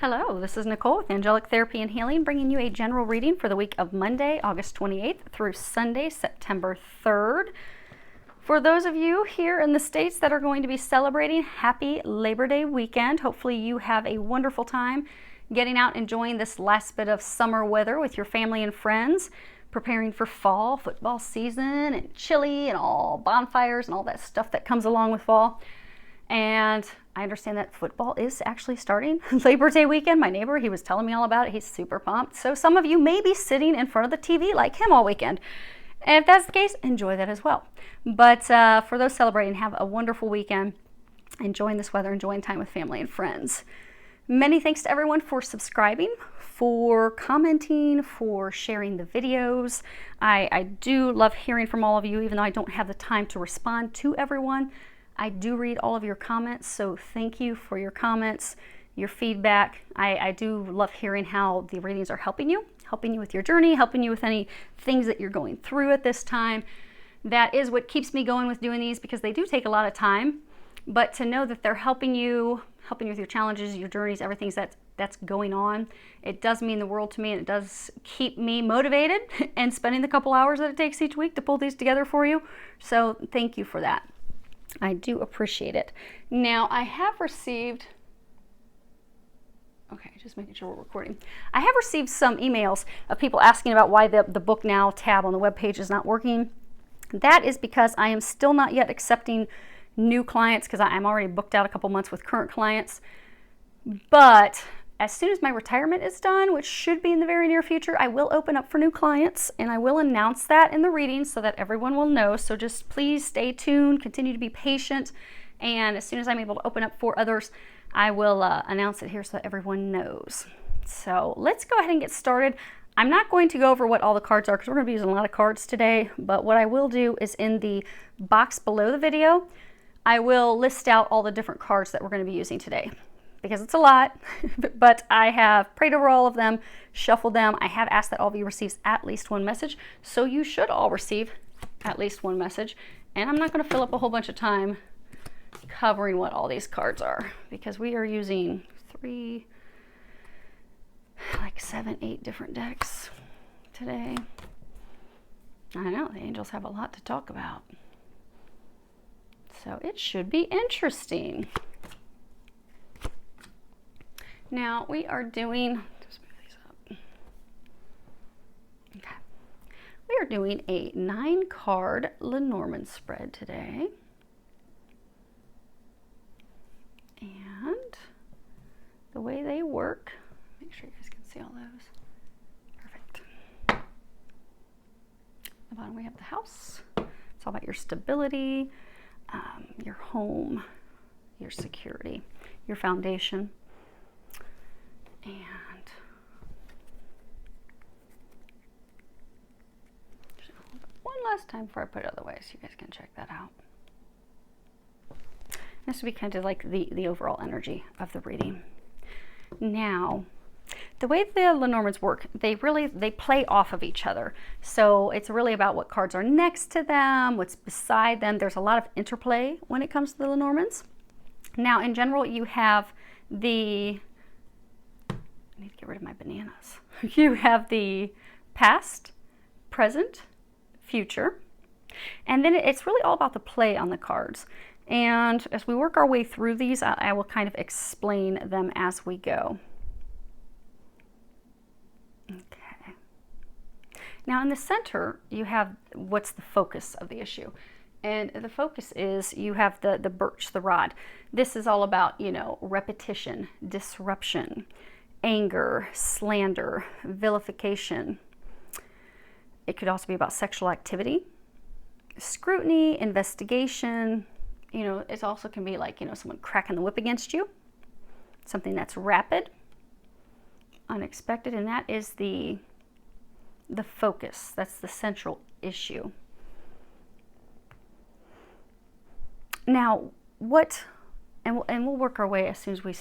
Hello, this is Nicole with Angelic Therapy and Healing, bringing you a general reading for the week of Monday, August 28th through Sunday, September 3rd. For those of you here in the States that are going to be celebrating, happy Labor Day weekend. Hopefully you have a wonderful time getting out, enjoying this last bit of summer weather with your family and friends, preparing for fall football season and chili and all bonfires and all that stuff that comes along with fall. And I understand that football is actually starting Labor Day weekend. My neighbor, he was telling me all about it. He's super pumped. So some of you may be sitting in front of the TV like him all weekend. And if that's the case, enjoy that as well. But for those celebrating, have a wonderful weekend, enjoying this weather, enjoying time with family and friends. Many thanks to everyone for subscribing, for commenting, for sharing the videos. I do love hearing from all of you, even though I don't have the time to respond to everyone. I do read all of your comments, so thank you for your comments, your feedback. I do love hearing how the readings are helping you with your journey, helping you with any things that you're going through at this time. That is what keeps me going with doing these, because they do take a lot of time, but to know that they're helping you with your challenges, your journeys, everything that's going on, it does mean the world to me, and it does keep me motivated and spending the couple hours that it takes each week to pull these together for you. So thank you for that. I do appreciate it. Now, I have received, okay, just making sure we're recording. I have received some emails of people asking about why the Book Now tab on the webpage is not working. That is because I am still not yet accepting new clients, because I'm already booked out a couple months with current clients. But as soon as my retirement is done, which should be in the very near future, I will open up for new clients, and I will announce that in the reading so that everyone will know. So just please stay tuned, continue to be patient, and as soon as I'm able to open up for others, I will announce it here so that everyone knows. So let's go ahead and get started. I'm not going to go over what all the cards are, because we're going to be using a lot of cards today, but what I will do is in the box below the video, I will list out all the different cards that we're going to be using today, because it's a lot, but I have prayed over all of them, shuffled them. I have asked that all of you receive at least one message, so you should all receive at least one message. And I'm not going to fill up a whole bunch of time covering what all these cards are, because we are using 7, 8 different decks today. I know, the angels have a lot to talk about, so it should be interesting. Now we are doing, just move these up. Okay. We are doing a 9-card Lenormand spread today. And the way they work, make sure you guys can see all those. Perfect. At the bottom we have the house. It's all about your stability, your home, your security, your foundation. And one last time before I put it other way, so you guys can check that out. This will be kind of like the overall energy of the reading. Now, the way the Lenormands work, they play off of each other. So it's really about what cards are next to them, what's beside them. There's a lot of interplay when it comes to the Lenormands. Now, in general, you have I need to get rid of my bananas. You have the past, present, future, and then it's really all about the play on the cards. And as we work our way through these, I will kind of explain them as we go. Okay. Now in the center, you have what's the focus of the issue. And the focus is, you have the birch, the rod. This is all about, repetition, disruption, anger, slander, vilification. It could also be about sexual activity, scrutiny, investigation. It also can be like, someone cracking the whip against you, something that's rapid, unexpected, and that is the focus. That's the central issue. Now, and we'll work our way, as soon as we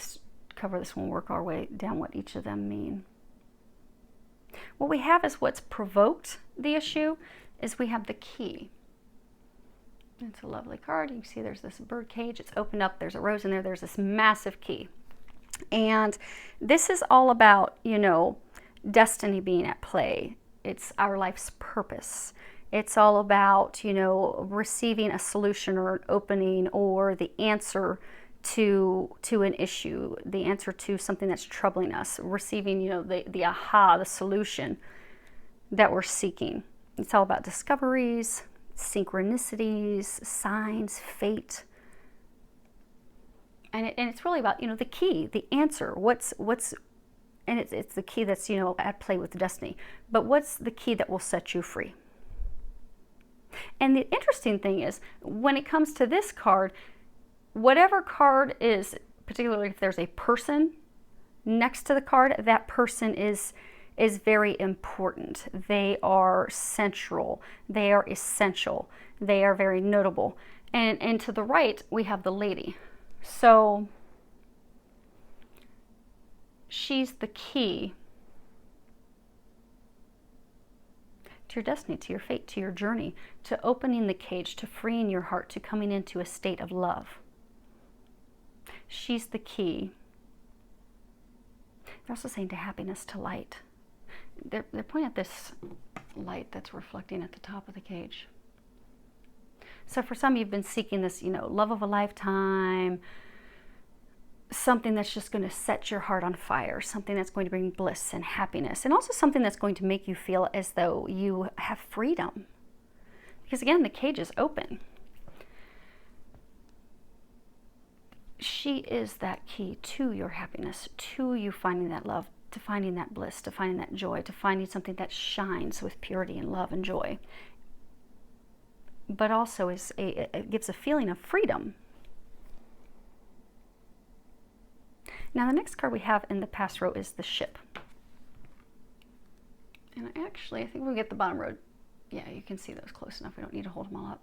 cover this one, we'll work our way down what each of them mean. What we have is what's provoked the issue is we have the key. It's a lovely card. You can see there's this bird cage. It's opened up. There's a rose in there. There's this massive key. And this is all about, you know, destiny being at play. It's our life's purpose. It's all about, you know, receiving a solution or an opening or the answer to an issue, the answer to something that's troubling us, receiving, you know, the aha, the solution that we're seeking. It's all about discoveries, synchronicities, signs, fate. And it's really about, you know, the key, the answer. And it's the key that's, you know, at play with destiny. But what's the key that will set you free? And the interesting thing is, when it comes to this card, whatever card is, particularly if there's a person next to the card, that person is very important. They are central. They are essential. They are very notable. And to the right, we have the lady. So she's the key to your destiny, to your fate, to your journey, to opening the cage, to freeing your heart, to coming into a state of love. She's the key. They're also saying to happiness, to light. They're pointing at this light that's reflecting at the top of the cage. So for some, you've been seeking this, you know, love of a lifetime, something that's just going to set your heart on fire, something that's going to bring bliss and happiness, and also something that's going to make you feel as though you have freedom. Because again, the cage is open. She is that key to your happiness, to you finding that love, to finding that bliss, to finding that joy, to finding something that shines with purity and love and joy. But also it gives a feeling of freedom. Now the next card we have in the past row is the ship. And actually, I think we'll get the bottom row. Yeah, you can see those close enough. We don't need to hold them all up.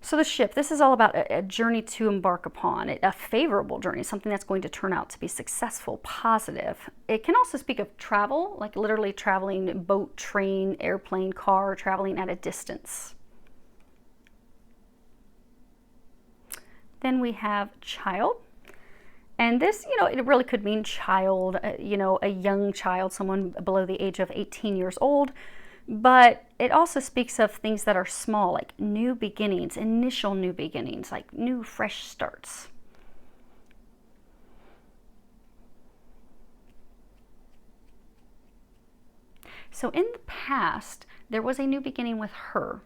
So the ship, this is all about a journey to embark upon, a favorable journey, something that's going to turn out to be successful, positive. It can also speak of travel, like literally traveling boat, train, airplane, car, traveling at a distance. Then we have child. And this, you know, it really could mean child, you know, a young child, someone below the age of 18 years old. But it also speaks of things that are small, like new beginnings, initial new beginnings, like new fresh starts. So in the past, there was a new beginning with her.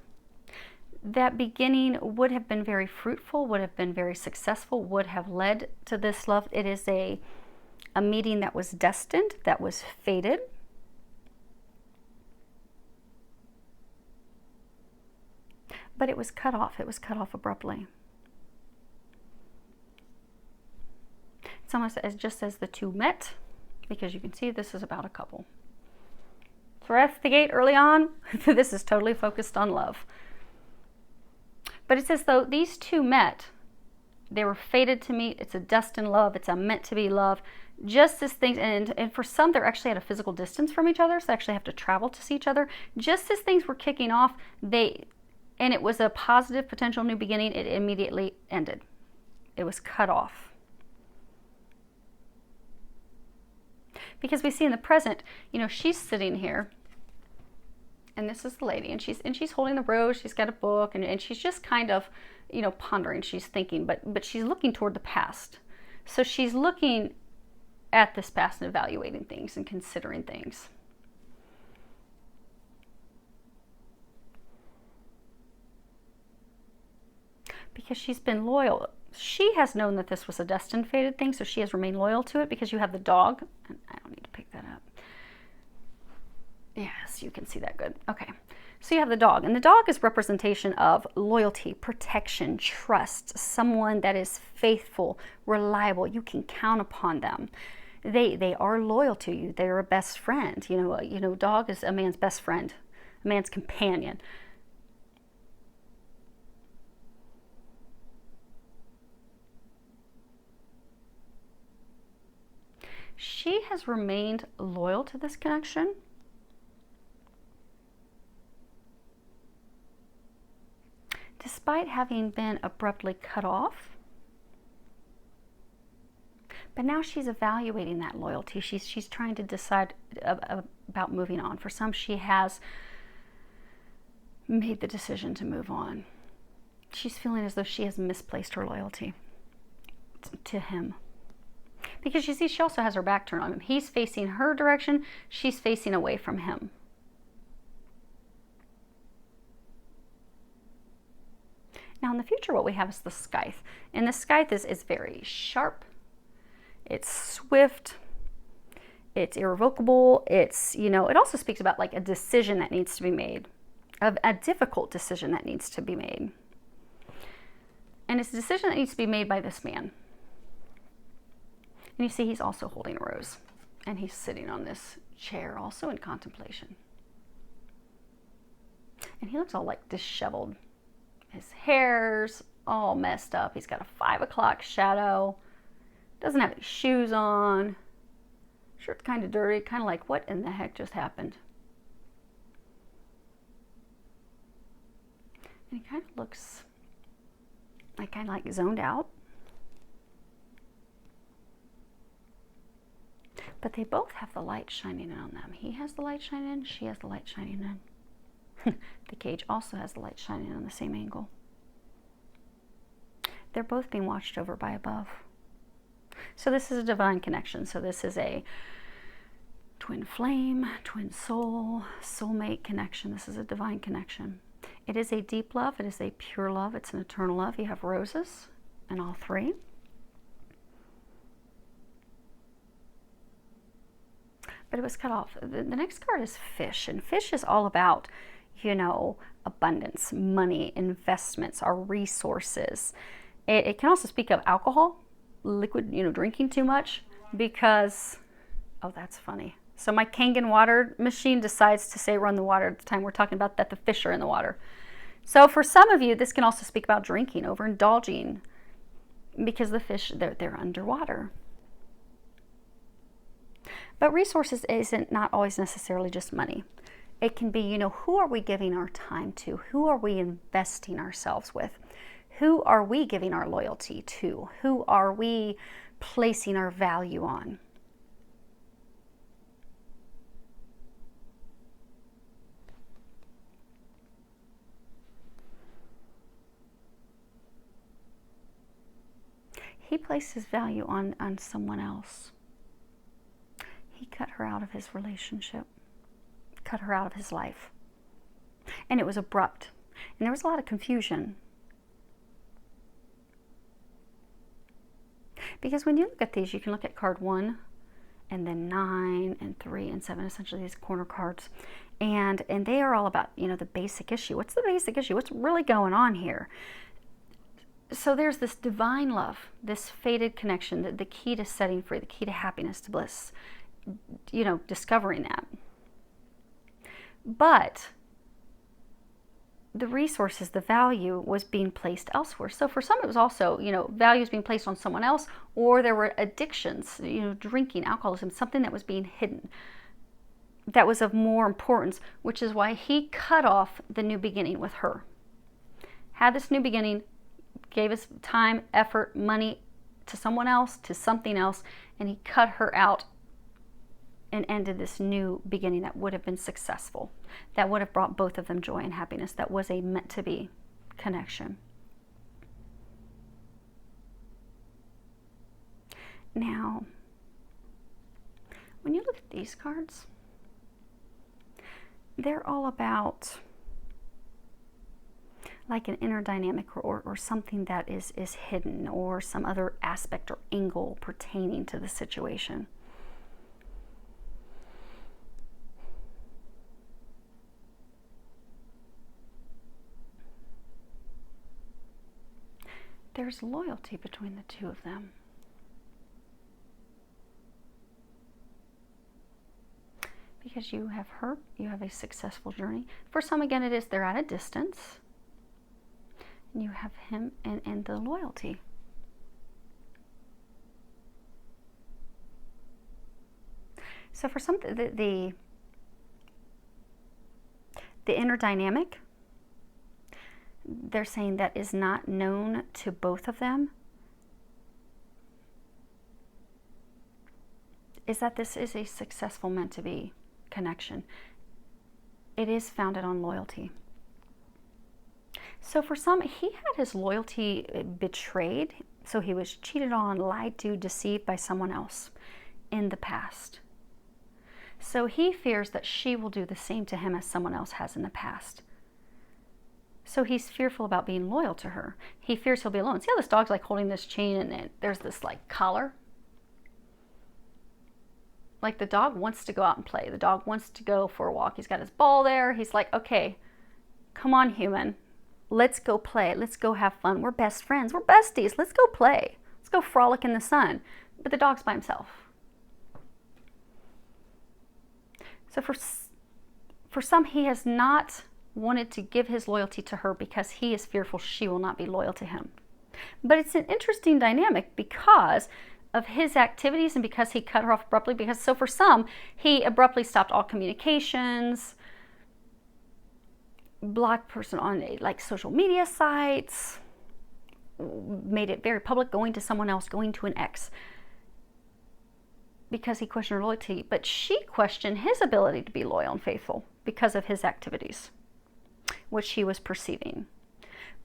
That beginning would have been very fruitful, would have been very successful, would have led to this love. It is a meeting that was destined, that was fated. But it was cut off. It was cut off abruptly. It's almost as just as the two met, because you can see this is about a couple. So right off the gate early on, this is totally focused on love. But it's as though these two met. They were fated to meet. It's a destined love. It's a meant to be love. Just as things, and for some, they're actually at a physical distance from each other, so they actually have to travel to see each other. Just as things were kicking off, and it was a positive potential new beginning, it immediately ended. It was cut off. Because we see in the present, you know, she's sitting here, and this is the lady, and she's holding the rose, she's got a book, and she's just kind of, you know, pondering, she's thinking, but she's looking toward the past. So she's looking at this past and evaluating things and considering things. Because she's been loyal. She has known that this was a destined, fated thing, so she has remained loyal to it. Because you have the dog, and I don't need to pick that up. Yes, you can see that good. Okay, so you have the dog, and the dog is representation of loyalty, protection, trust, someone that is faithful, reliable. You can count upon them. They are loyal to you. They're a best friend. You know, dog is a man's best friend, a man's companion. She has remained loyal to this connection. Despite having been abruptly cut off. But now she's evaluating that loyalty. She's trying to decide about moving on. For some, she has made the decision to move on. She's feeling as though she has misplaced her loyalty to him. Because you see, she also has her back turned on him. He's facing her direction. She's facing away from him. Now in the future, what we have is the scythe. And the scythe is very sharp. It's swift. It's irrevocable. It's, you know, it also speaks about like a decision that needs to be made. A difficult decision that needs to be made. And it's a decision that needs to be made by this man. And you see he's also holding a rose. And he's sitting on this chair also in contemplation. And he looks all like disheveled. His hair's all messed up. He's got a 5 o'clock shadow. Doesn't have any shoes on. Shirt's kind of dirty. Kind of like, what in the heck just happened? And he kind of looks like kind of like zoned out. But they both have the light shining in on them. He has the light shining in. She has the light shining in. The cage also has the light shining in on the same angle. They're both being watched over by above. So this is a divine connection. So this is a twin flame, twin soul, soulmate connection. This is a divine connection. It is a deep love. It is a pure love. It's an eternal love. You have roses in all three. But it was cut off. The next card is fish. And fish is all about, you know, abundance, money, investments, our resources. It can also speak of alcohol, liquid, you know, drinking too much because, oh, that's funny. So my Kangen water machine decides to say run the water at the time we're talking about that the fish are in the water. So for some of you, this can also speak about drinking, overindulging, because the fish, they're underwater. But resources isn't not always necessarily just money. It can be, you know, who are we giving our time to? Who are we investing ourselves with? Who are we giving our loyalty to? Who are we placing our value on? He placed his value on someone else. He cut her out of his relationship, cut her out of his life. And it was abrupt. And there was a lot of confusion. Because when you look at these, you can look at card 1, and then 9, and 3, and 7, essentially these corner cards. And they are all about, you know, the basic issue. What's the basic issue? What's really going on here? So there's this divine love, this fated connection, the key to setting free, the key to happiness, to bliss, you know, discovering that. But the resources, the value was being placed elsewhere. So for some, it was also, you know, values being placed on someone else, or there were addictions, you know, drinking, alcoholism, something that was being hidden, that was of more importance, which is why he cut off the new beginning with her. Had this new beginning, gave us time, effort, money to someone else, to something else, and he cut her out and ended this new beginning that would have been successful, that would have brought both of them joy and happiness, that was a meant-to-be connection. Now, when you look at these cards, they're all about like an inner dynamic or something that is hidden, or some other aspect or angle pertaining to the situation. There's loyalty between the two of them. Because you have her, you have a successful journey. For some, again, it is they're at a distance. And you have him and the loyalty. So for some, the inner dynamic, they're saying that is not known to both of them. is that this is a successful meant to be connection. It is founded on loyalty. So for some, he had his loyalty betrayed. So he was cheated on, lied to, deceived by someone else in the past. So he fears that she will do the same to him as someone else has in the past. So he's fearful about being loyal to her. He fears he'll be alone. See how this dog's like holding this chain and there's this like collar? Like the dog wants to go out and play. The dog wants to go for a walk. He's got his ball there. He's like, okay, come on, human. Let's go play. Let's go have fun. We're best friends. We're besties. Let's go play. Let's go frolic in the sun. But the dog's by himself. So for some, he has not wanted to give his loyalty to her because he is fearful she will not be loyal to him. But it's an interesting dynamic because of his activities and because he cut her off abruptly. Because so for some, he abruptly stopped all communications, blocked person on like social media sites, made it very public, going to someone else, going to an ex, because he questioned her loyalty. But she questioned his ability to be loyal and faithful because of his activities, which she was perceiving.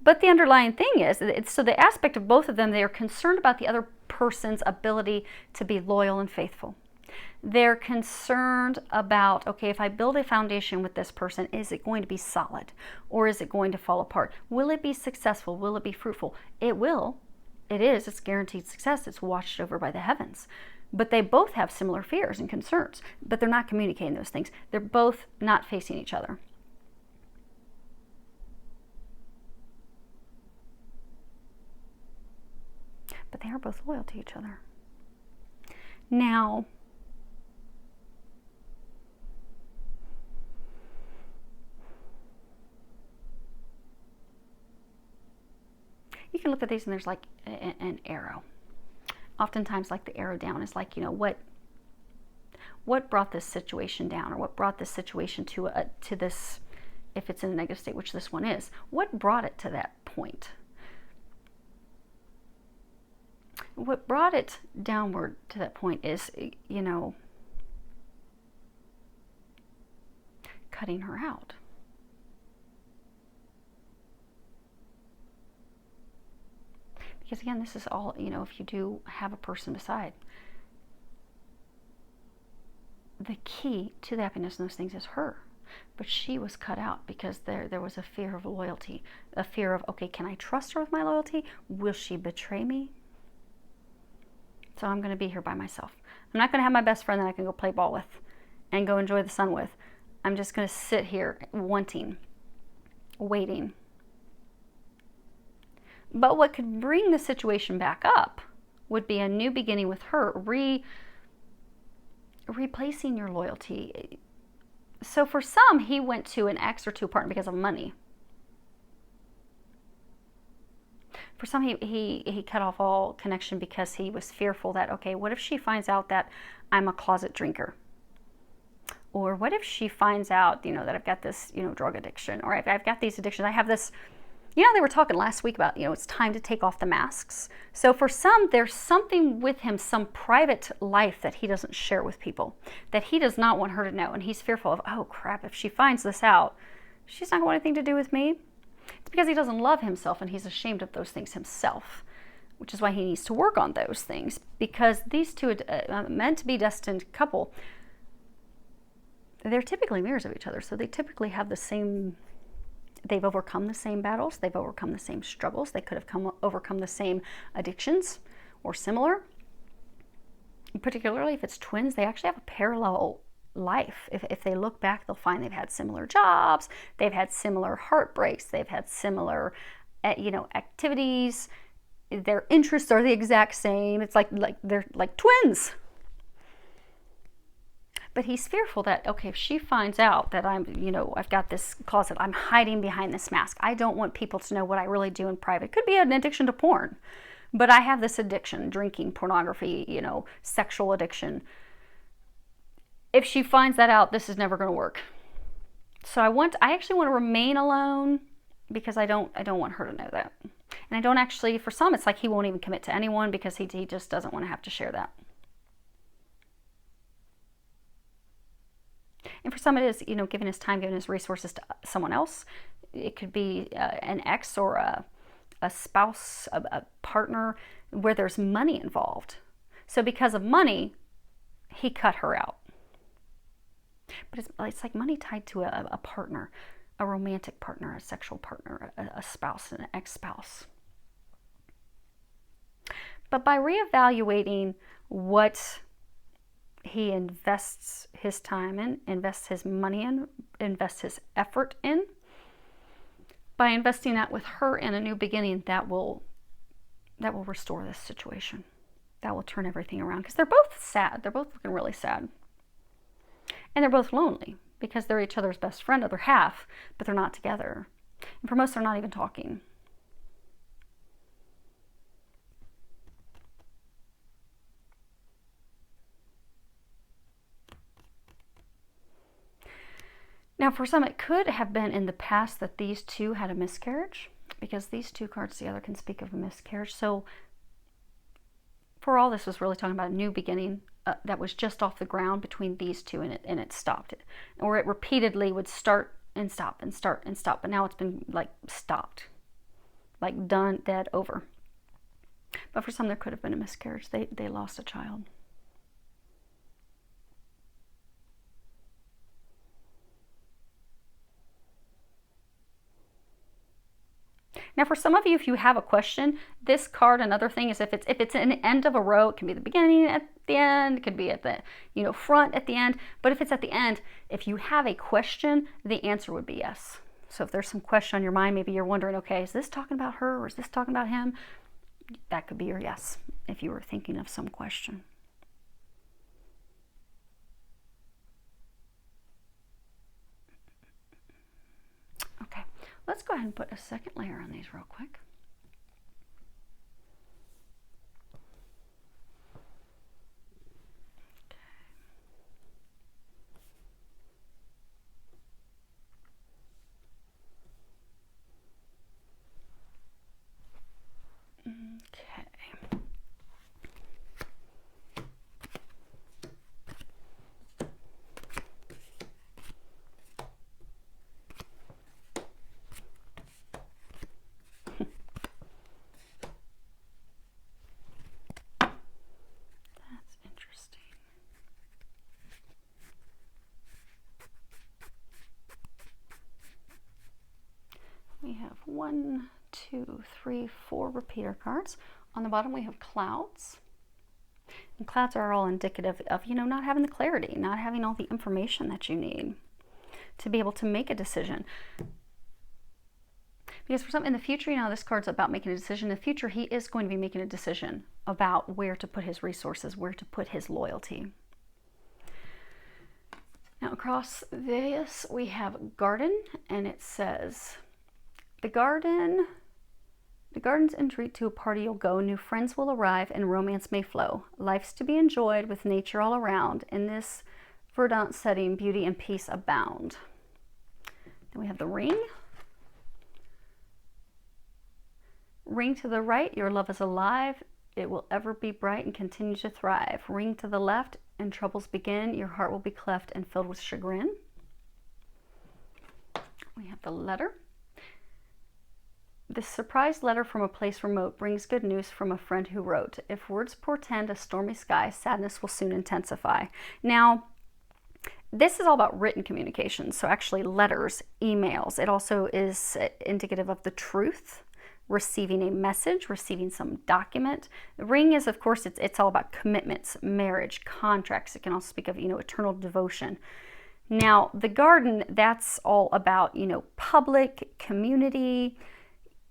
But the underlying thing is, so the aspect of both of them, they are concerned about the other person's ability to be loyal and faithful. They're concerned about, okay, if I build a foundation with this person, is it going to be solid or is it going to fall apart? Will it be successful? Will it be fruitful? It will. It is. It's guaranteed success. It's watched over by the heavens. But they both have similar fears and concerns, but they're not communicating those things. They're both not facing each other. But they are both loyal to each other. Now, you can look at these and there's like an arrow. Oftentimes, like the arrow down is like, you know, what brought this situation down, or what brought this situation to this, if it's in a negative state, which this one is, what brought it to that point? What brought it downward to that point is, you know, cutting her out. Because again, this is all, you know, if you do have a person beside, the key to the happiness in those things is her. But she was cut out because there was a fear of loyalty, a fear of, okay, can I trust her with my loyalty? Will she betray me? So I'm going to be here by myself. I'm not going to have my best friend that I can go play ball with and go enjoy the sun with. I'm just going to sit here wanting, waiting. But what could bring the situation back up would be a new beginning with her, replacing your loyalty. So for some, he went to an ex or to a partner because of money. For some, he cut off all connection because he was fearful that, okay, what if she finds out that I'm a closet drinker? Or what if she finds out, you know, that I've got this, you know, drug addiction, or I've got these addictions. I have this, you know, they were talking last week about, you know, it's time to take off the masks. So for some, there's something with him, some private life that he doesn't share with people, that he does not want her to know. And he's fearful of, oh crap, if she finds this out, she's not going to want anything to do with me. It's because he doesn't love himself and he's ashamed of those things himself, which is why he needs to work on those things, because these two meant to be destined couple, they're typically mirrors of each other. So they typically have the same, they've overcome the same battles, they've overcome the same struggles, they could have overcome the same addictions or similar. And particularly if it's twins, they actually have a parallel life. If they look back, they'll find they've had similar jobs, they've had similar heartbreaks, they've had similar, you know, activities. Their interests are the exact same. It's like they're like twins. But he's fearful that, okay, if she finds out that I'm, you know, I've got this closet, I'm hiding behind this mask. I don't want people to know what I really do in private. It could be an addiction to porn, but I have this addiction, drinking, pornography, you know, sexual addiction. If she finds that out, this is never going to work. So I actually want to remain alone because I don't want her to know that. And I don't actually, for some, it's like he won't even commit to anyone because he just doesn't want to have to share that. And for some it is, you know, giving his time, giving his resources to someone else. It could be an ex or a spouse, a partner, where there's money involved. So because of money, he cut her out. But it's like money tied to a partner, a romantic partner, a sexual partner, a spouse, an ex-spouse. But by reevaluating what he invests his time in, invests his money in, invests his effort in, by investing that with her in a new beginning, that will restore this situation. That will turn everything around, because they're both sad. They're both looking really sad. And they're both lonely because they're each other's best friend, other half, but they're not together. And for most, they're not even talking. Now, for some, it could have been in the past that these two had a miscarriage, because these two cards together can speak of a miscarriage. So for all, this was really talking about a new beginning that was just off the ground between these two, and it stopped. Or it repeatedly would start and stop and start and stop, but now it's been like stopped, like done, dead, over. But for some, there could have been a miscarriage. They lost a child. Now, for some of you, if you have a question, this card, another thing is if it's an end of a row, it can be the beginning at the end, it could be at the, you know, front at the end. But if it's at the end, if you have a question, the answer would be yes. So if there's some question on your mind, maybe you're wondering, okay, is this talking about her or is this talking about him? That could be your yes, if you were thinking of some question. Okay. Let's go ahead and put a second layer on these real quick. Okay. We have 1, 2, 3, 4 repeater cards. On the bottom we have clouds. And clouds are all indicative of, you know, not having the clarity, not having all the information that you need to be able to make a decision. Because for some in the future, you know, this card's about making a decision. In the future, he is going to be making a decision about where to put his resources, where to put his loyalty. Now across this we have garden, and it says, The garden's in treat to a party you'll go. New friends will arrive and romance may flow. Life's to be enjoyed with nature all around. In this verdant setting, beauty and peace abound. Then we have the ring. Ring to the right, your love is alive. It will ever be bright and continue to thrive. Ring to the left and troubles begin. Your heart will be cleft and filled with chagrin. We have the letter. This surprise letter from a place remote brings good news from a friend who wrote. If words portend a stormy sky, sadness will soon intensify. Now, this is all about written communication, so actually letters, emails. It also is indicative of the truth, receiving a message, receiving some document. The ring is, of course, it's all about commitments, marriage, contracts. It can also speak of, you know, eternal devotion. Now, the garden, that's all about, you know, public, community,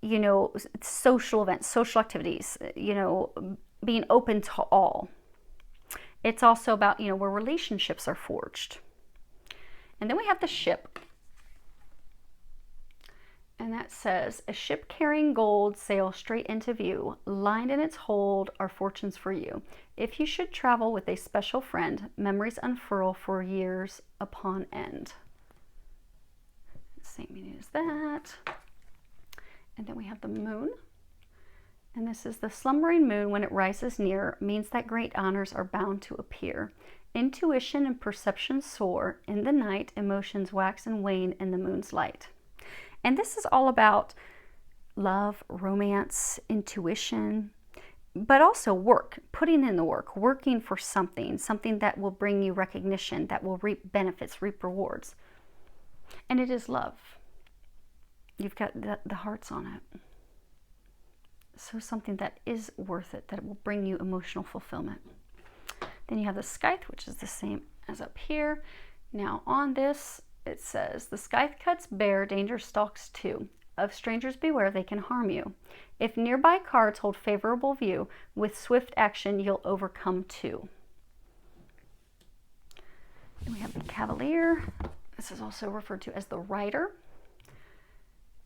you know, social events, social activities, you know, being open to all. It's also about, you know, where relationships are forged. And then we have the ship. And that says, a ship carrying gold sails straight into view. Lined in its hold are fortunes for you. If you should travel with a special friend, memories unfurl for years upon end. Same meaning as that. And then we have the moon. And this is the slumbering moon when it rises near, means that great honors are bound to appear. Intuition and perception soar. In the night, emotions wax and wane in the moon's light. And this is all about love, romance, intuition, but also work, putting in the work, working for something, something that will bring you recognition, that will reap benefits, reap rewards. And it is love. You've got the hearts on it. So something that is worth it, that will bring you emotional fulfillment. Then you have the scythe, which is the same as up here. Now on this, it says, the scythe cuts bare, danger stalks too. Of strangers beware, they can harm you. If nearby cards hold favorable view, with swift action you'll overcome too. Then we have the Cavalier. This is also referred to as the Rider.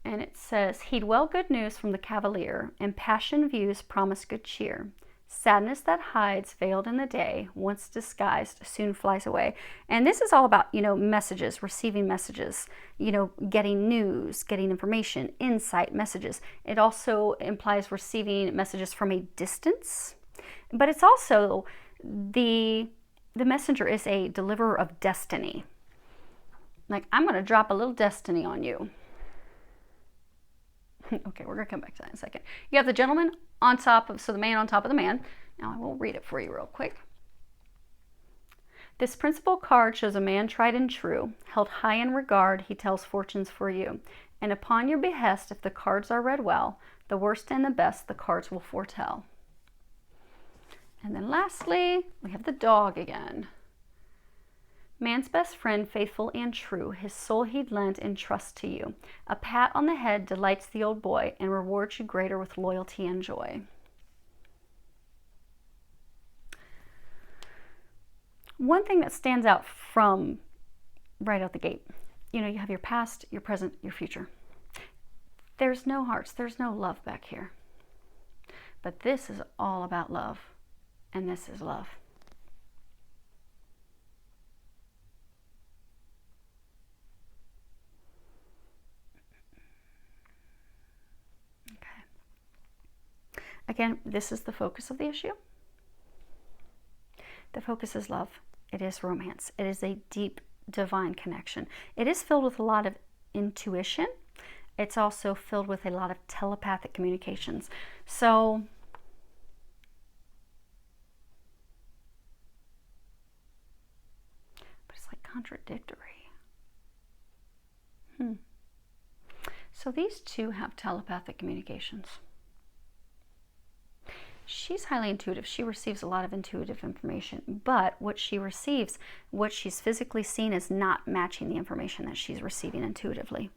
And it says, heed well good news from the Cavalier, impassioned views promise good cheer. Sadness that hides, veiled in the day, once disguised, soon flies away. And this is all about, messages, receiving messages, getting news, getting information, insight, messages. It also implies receiving messages from a distance, but it's also the messenger is a deliverer of destiny. Like, I'm going to drop a little destiny on you. Okay, we're going to come back to that in a second. You have the gentleman on top of, so the man on top of the man. Now I will read it for you real quick. This principal card shows a man tried and true, held high in regard, he tells fortunes for you. And upon your behest, if the cards are read well, the worst and the best the cards will foretell. And then lastly, we have the dog again. Man's best friend, faithful and true, his soul he'd lent in trust to you. A pat on the head delights the old boy and rewards you greater with loyalty and joy. One thing that stands out from right out the gate, you have your past, your present, your future. There's no hearts, there's no love back here. But this is all about love, and this is love. Again, this is the focus of the issue. The focus is love. It is romance. It is a deep, divine connection. It is filled with a lot of intuition. It's also filled with a lot of telepathic communications. So, but it's like contradictory. So these two have telepathic communications. She's highly intuitive. She receives a lot of intuitive information, but what she receives, what she's physically seen, is not matching the information that she's receiving intuitively.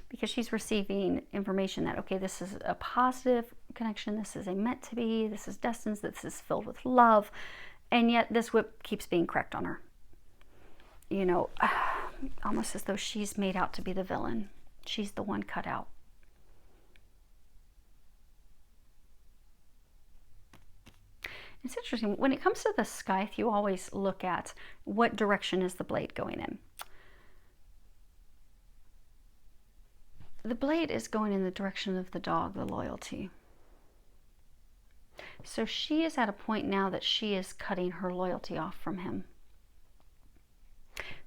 Because she's receiving information that, okay, this is a positive connection, this is a meant to be, this is destined, this is filled with love, and yet this whip keeps being cracked on her. Almost as though she's made out to be the villain. She's the one cut out. It's interesting, when it comes to the scythe, you always look at what direction is the blade going in. The blade is going in the direction of the dog, the loyalty. So she is at a point now that she is cutting her loyalty off from him.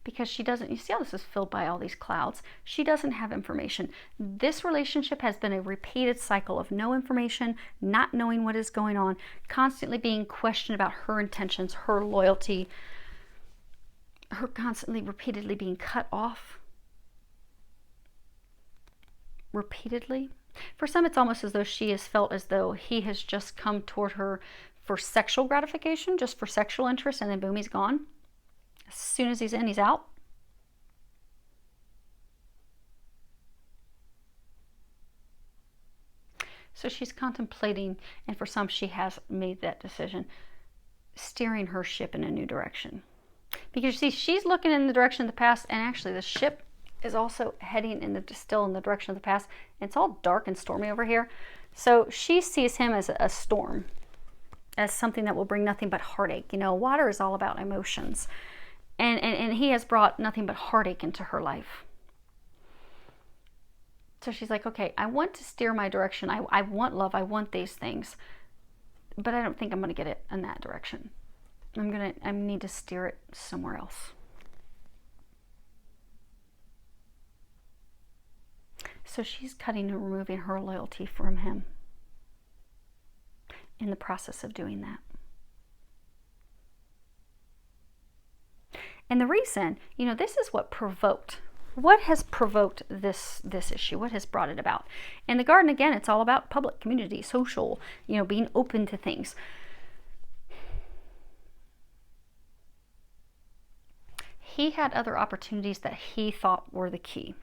Because she doesn't, you see how this is filled by all these clouds? She doesn't have information. This relationship has been a repeated cycle of no information, not knowing what is going on, constantly being questioned about her intentions, her loyalty, her constantly, repeatedly being cut off. Repeatedly. For some, it's almost as though she has felt as though he has just come toward her for sexual gratification, just for sexual interest, and then boom, he's gone. As soon as he's in, he's out. So she's contemplating, and for some, she has made that decision, steering her ship in a new direction. Because you see, she's looking in the direction of the past, and actually the ship is also heading still in the direction of the past. And it's all dark and stormy over here. So she sees him as a storm, as something that will bring nothing but heartache. Water is all about emotions. And he has brought nothing but heartache into her life. So she's like, okay, I want to steer my direction. I want love. I want these things. But I don't think I'm going to get it in that direction. I need to steer it somewhere else. So she's cutting and removing her loyalty from him in the process of doing that. And the reason, this is what provoked. What has provoked this issue? What has brought it about? In the garden, again, it's all about public, community, social, being open to things. He had other opportunities that he thought were the key,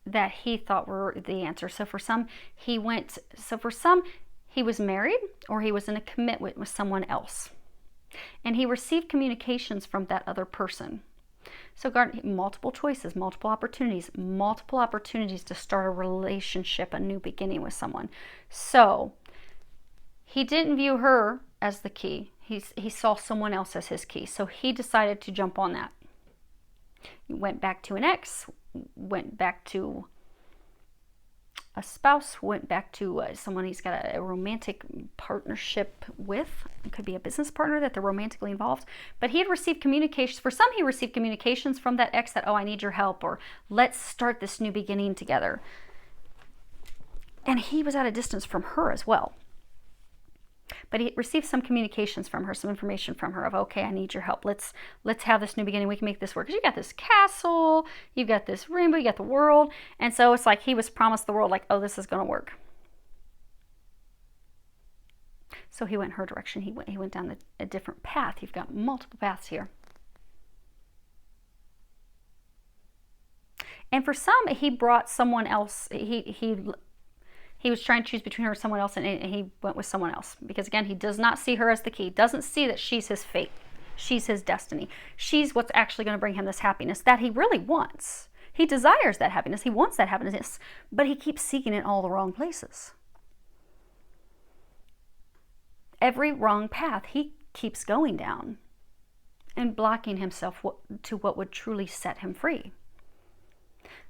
that he thought were the answer. So for some, he was married, or he was in a commitment with someone else. And he received communications from that other person. So multiple choices, multiple opportunities to start a relationship, a new beginning with someone. So he didn't view her as the key. He saw someone else as his key. So he decided to jump on that. He went back to an ex, went back to a spouse, went back to someone he's got a romantic partnership with. It could be a business partner that they're romantically involved. But he had received communications. For some, he received communications from that ex that, oh, I need your help, or let's start this new beginning together. And he was at a distance from her as well. But he received some communications from her, some information from her of, okay, I need your help. Let's have this new beginning. We can make this work. Because you got this castle, you got this rainbow, you got the world. And so it's like he was promised the world, like, oh, this is going to work. So he went her direction. He went down a different path. You've got multiple paths here. And for some, he brought someone else. He was trying to choose between her and someone else, and he went with someone else. Because again, he does not see her as the key. Doesn't see that she's his fate. She's his destiny. She's what's actually going to bring him this happiness that he really wants. He desires that happiness. He wants that happiness. But he keeps seeking it in all the wrong places. Every wrong path he keeps going down and blocking himself to what would truly set him free.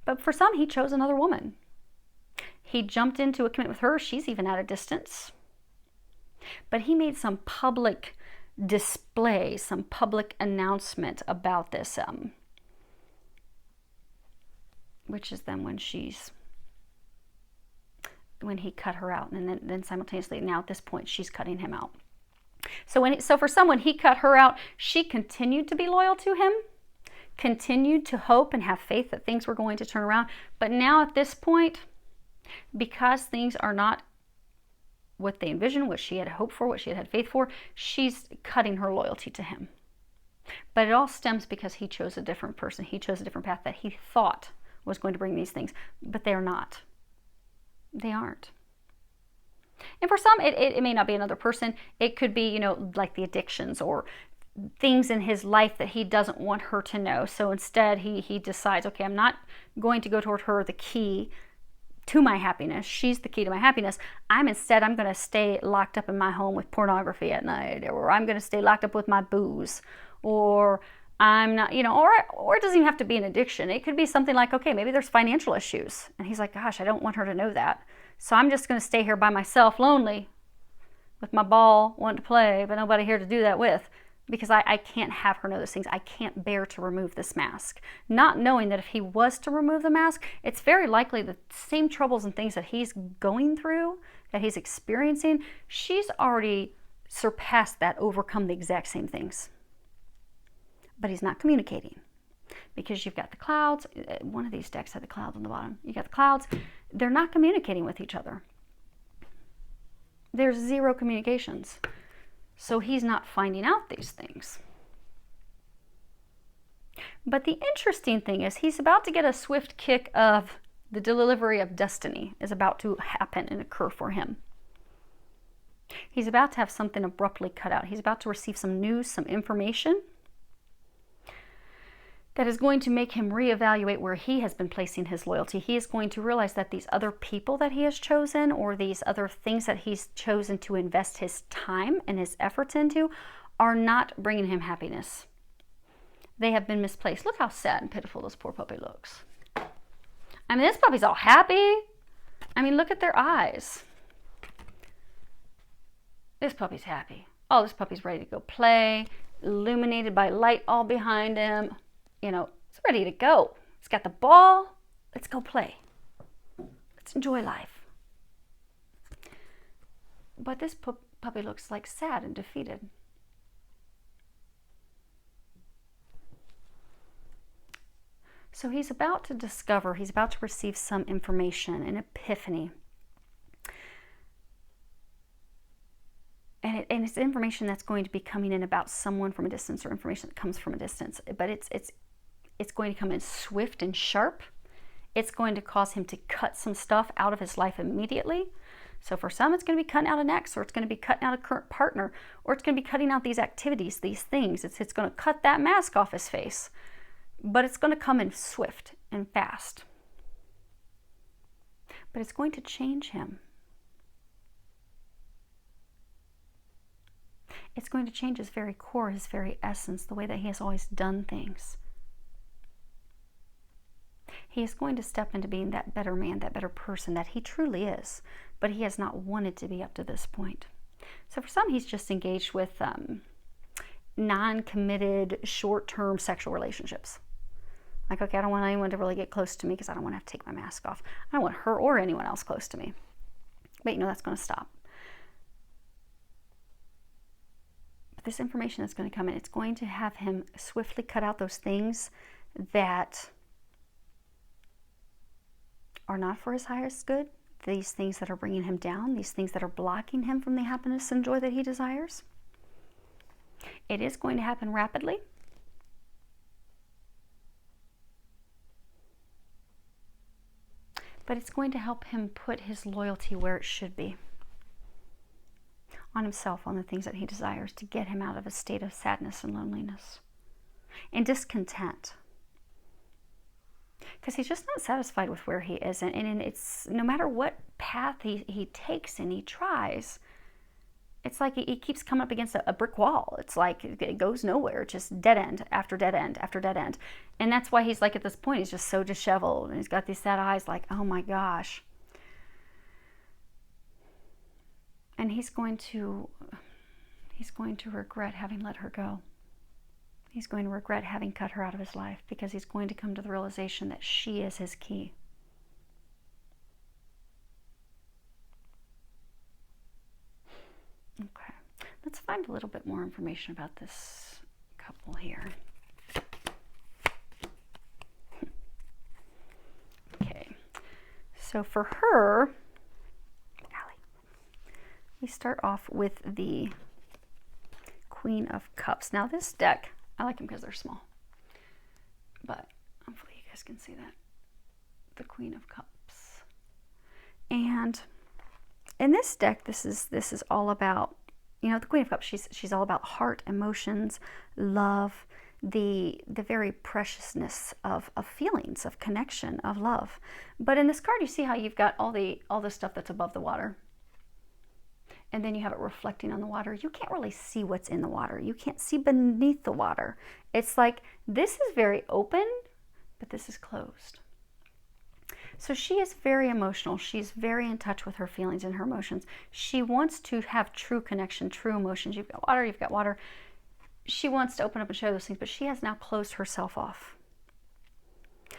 But for some, he chose another woman. He jumped into a commitment with her. She's even at a distance. But he made some public display, some public announcement about this, which is then when he cut her out, and then simultaneously, now at this point, she's cutting him out. So for someone, he cut her out. She continued to be loyal to him, continued to hope and have faith that things were going to turn around. But now at this point, because things are not what they envisioned, what she had hoped for, what she had faith for, she's cutting her loyalty to him. But it all stems because he chose a different person. He chose a different path that he thought was going to bring these things, but they're not. They aren't. And for some, it may not be another person. It could be, like the addictions or things in his life that he doesn't want her to know. So instead, he decides, okay, I'm not going to go toward her, the key to my happiness. She's the key to my happiness. I'm going to stay locked up in my home with pornography at night, or I'm going to stay locked up with my booze, or I'm not, or it doesn't even have to be an addiction. It could be something like, okay, maybe there's financial issues. And he's like, gosh, I don't want her to know that. So I'm just going to stay here by myself, lonely, with my ball, wanting to play, but nobody here to do that with. Because I can't have her know those things. I can't bear to remove this mask. Not knowing that if he was to remove the mask, it's very likely the same troubles and things that he's going through, that he's experiencing, she's already surpassed that, overcome the exact same things. But he's not communicating. Because you've got the clouds. One of these decks had the clouds on the bottom. You got the clouds. They're not communicating with each other. There's zero communications. So he's not finding out these things. But the interesting thing is he's about to get a swift kick of the delivery of destiny is about to happen and occur for him. He's about to have something abruptly cut out. He's about to receive some news, some information that is going to make him reevaluate where he has been placing his loyalty. He is going to realize that these other people that he has chosen, or these other things that he's chosen to invest his time and his efforts into, are not bringing him happiness. They have been misplaced. Look how sad and pitiful this poor puppy looks. I mean, this puppy's all happy. I mean, look at their eyes. This puppy's happy. Oh, this puppy's ready to go play, illuminated by light all behind him. You know, it's ready to go. It's got the ball. Let's go play. Let's enjoy life. But this puppy looks like sad and defeated. So he's about to discover, he's about to receive some information, an epiphany. And it's information that's going to be coming in about someone from a distance, or information that comes from a distance. But it's going to come in swift and sharp. It's going to cause him to cut some stuff out of his life immediately. So for some, it's going to be cutting out an ex, or it's going to be cutting out a current partner, or it's going to be cutting out these activities, these things. It's going to cut that mask off his face. But it's going to come in swift and fast. But it's going to change him. It's going to change his very core, his very essence, the way that he has always done things. He is going to step into being that better man, that better person that he truly is, but he has not wanted to be up to this point. So for some, he's just engaged with non-committed, short-term sexual relationships. Like, okay, I don't want anyone to really get close to me because I don't want to have to take my mask off. I don't want her or anyone else close to me. But you know, that's going to stop. This information that's going to come in, it's going to have him swiftly cut out those things that are not for his highest good, these things that are bringing him down, these things that are blocking him from the happiness and joy that he desires. It is going to happen rapidly. But it's going to help him put his loyalty where it should be. On himself, on the things that he desires, to get him out of a state of sadness and loneliness and discontent. Because he's just not satisfied with where he is. And it's no matter what path he takes and he tries, it's like he keeps coming up against a brick wall. It's like it goes nowhere, just dead end after dead end after dead end. And that's why he's like, at this point, he's just so disheveled. And he's got these sad eyes like, oh my gosh. And he's going to regret having let her go. He's going to regret having cut her out of his life, because he's going to come to the realization that she is his key. Okay, let's find a little bit more information about this couple here. Okay, so for her, we start off with the Queen of Cups. Now this deck, I like them because they're small, but hopefully you guys can see that. The Queen of Cups. And in this deck, this is all about, you know, the Queen of Cups, she's all about heart, emotions, love, the very preciousness of feelings, of connection, of love. But in this card, you see how you've got all the stuff that's above the water. And then you have it reflecting on the water. You can't really see what's in the water. You can't see beneath the water. It's like, this is very open, but this is closed. So she is very emotional. She's very in touch with her feelings and her emotions. She wants to have true connection, true emotions. You've got water, you've got water. She wants to open up and show those things, but she has now closed herself off.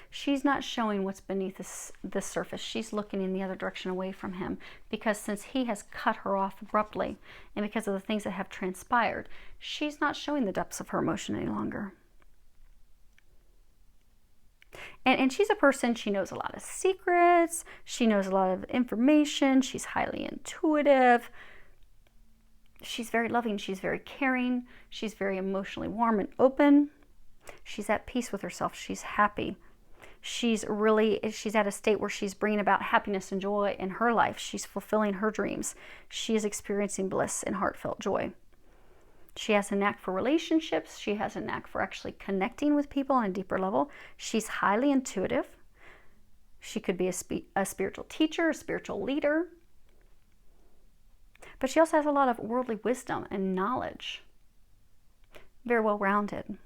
She's not showing what's beneath the surface. She's looking in the other direction, away from him, because since he has cut her off abruptly, and because of the things that have transpired, she's not showing the depths of her emotion any longer. And she's a person, she knows a lot of secrets, she knows a lot of information, she's highly intuitive, she's very loving, she's very caring, she's very emotionally warm and open, she's at peace with herself, she's happy. She's at a state where she's bringing about happiness and joy in her life. She's fulfilling her dreams. She is experiencing bliss and heartfelt joy. She has a knack for relationships. She has a knack for actually connecting with people on a deeper level. She's highly intuitive. She could be a spiritual teacher, a spiritual leader. But she also has a lot of worldly wisdom and knowledge. Very well-rounded.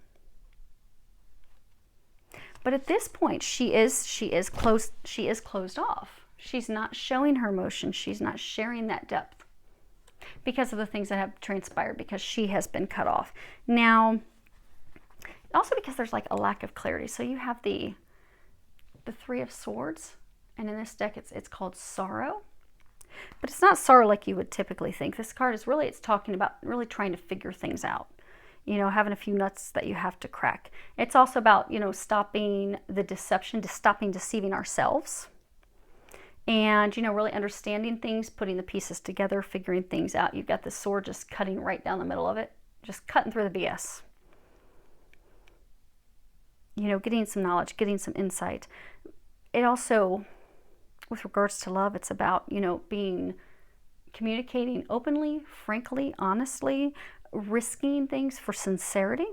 But at this point, she is closed off. She's not showing her emotions. She's not sharing that depth because of the things that have transpired, because she has been cut off. Now, also because there's like a lack of clarity. So you have the Three of Swords, and in this deck it's called sorrow. But it's not sorrow like you would typically think. This card is really, it's talking about really trying to figure things out. You know, having a few nuts that you have to crack. It's also about, you know, stopping the deception, stopping deceiving ourselves. And, you know, really understanding things, putting the pieces together, figuring things out. You've got the sword just cutting right down the middle of it. Just cutting through the BS. You know, getting some knowledge, getting some insight. It also, with regards to love, it's about, you know, communicating openly, frankly, honestly, risking things for sincerity.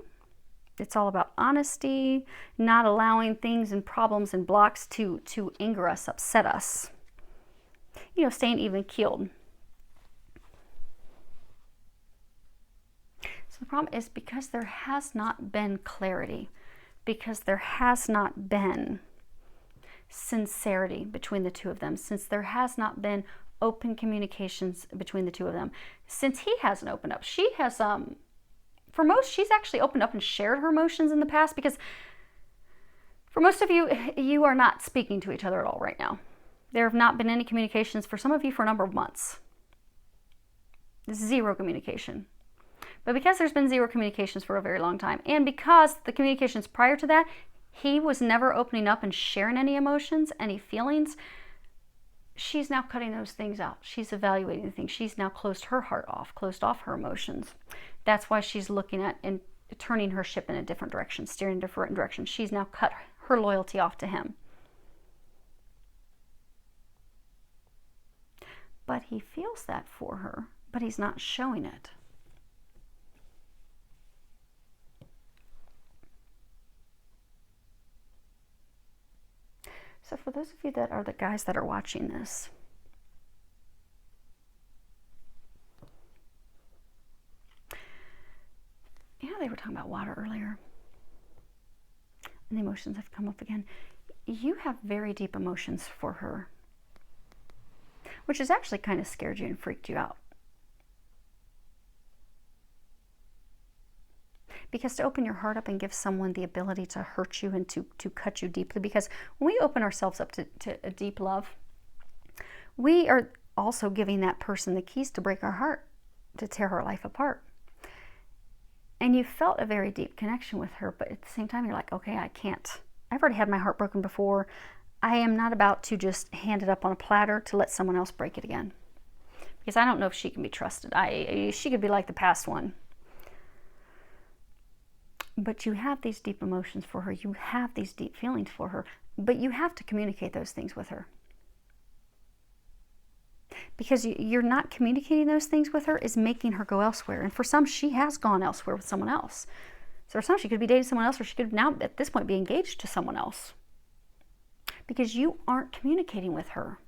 It's all about honesty, not allowing things and problems and blocks to anger us, upset us. You know, staying even keeled. So the problem is because there has not been clarity, because there has not been sincerity between the two of them, since there has not been open communications between the two of them, since he hasn't opened up. She has, for most, she's actually opened up and shared her emotions in the past, because for most of you, you are not speaking to each other at all right now. There have not been any communications for some of you for a number of months. Zero communication. But because there's been zero communications for a very long time, and because the communications prior to that, he was never opening up and sharing any emotions, any feelings, she's now cutting those things out. She's evaluating things. She's now closed her heart off, closed off her emotions. That's why she's looking at and turning her ship in a different direction, steering in a different direction. She's now cut her loyalty off to him. But he feels that for her, but he's not showing it. So for those of you that are the guys that are watching this, you know, they were talking about water earlier, and the emotions have come up again. You have very deep emotions for her, which has actually kind of scared you and freaked you out. Because to open your heart up and give someone the ability to hurt you and to cut you deeply, because when we open ourselves up to a deep love, we are also giving that person the keys to break our heart, to tear our life apart. And you felt a very deep connection with her, but at the same time you're like, okay, I can't. I've already had my heart broken before. I am not about to just hand it up on a platter to let someone else break it again. Because I don't know if she can be trusted. She could be like the past one. But you have these deep emotions for her. You have these deep feelings for her. But you have to communicate those things with her. Because you're not communicating those things with her is making her go elsewhere. And for some, she has gone elsewhere with someone else. So for some, she could be dating someone else, or she could now, at this point, be engaged to someone else. Because you aren't communicating with her.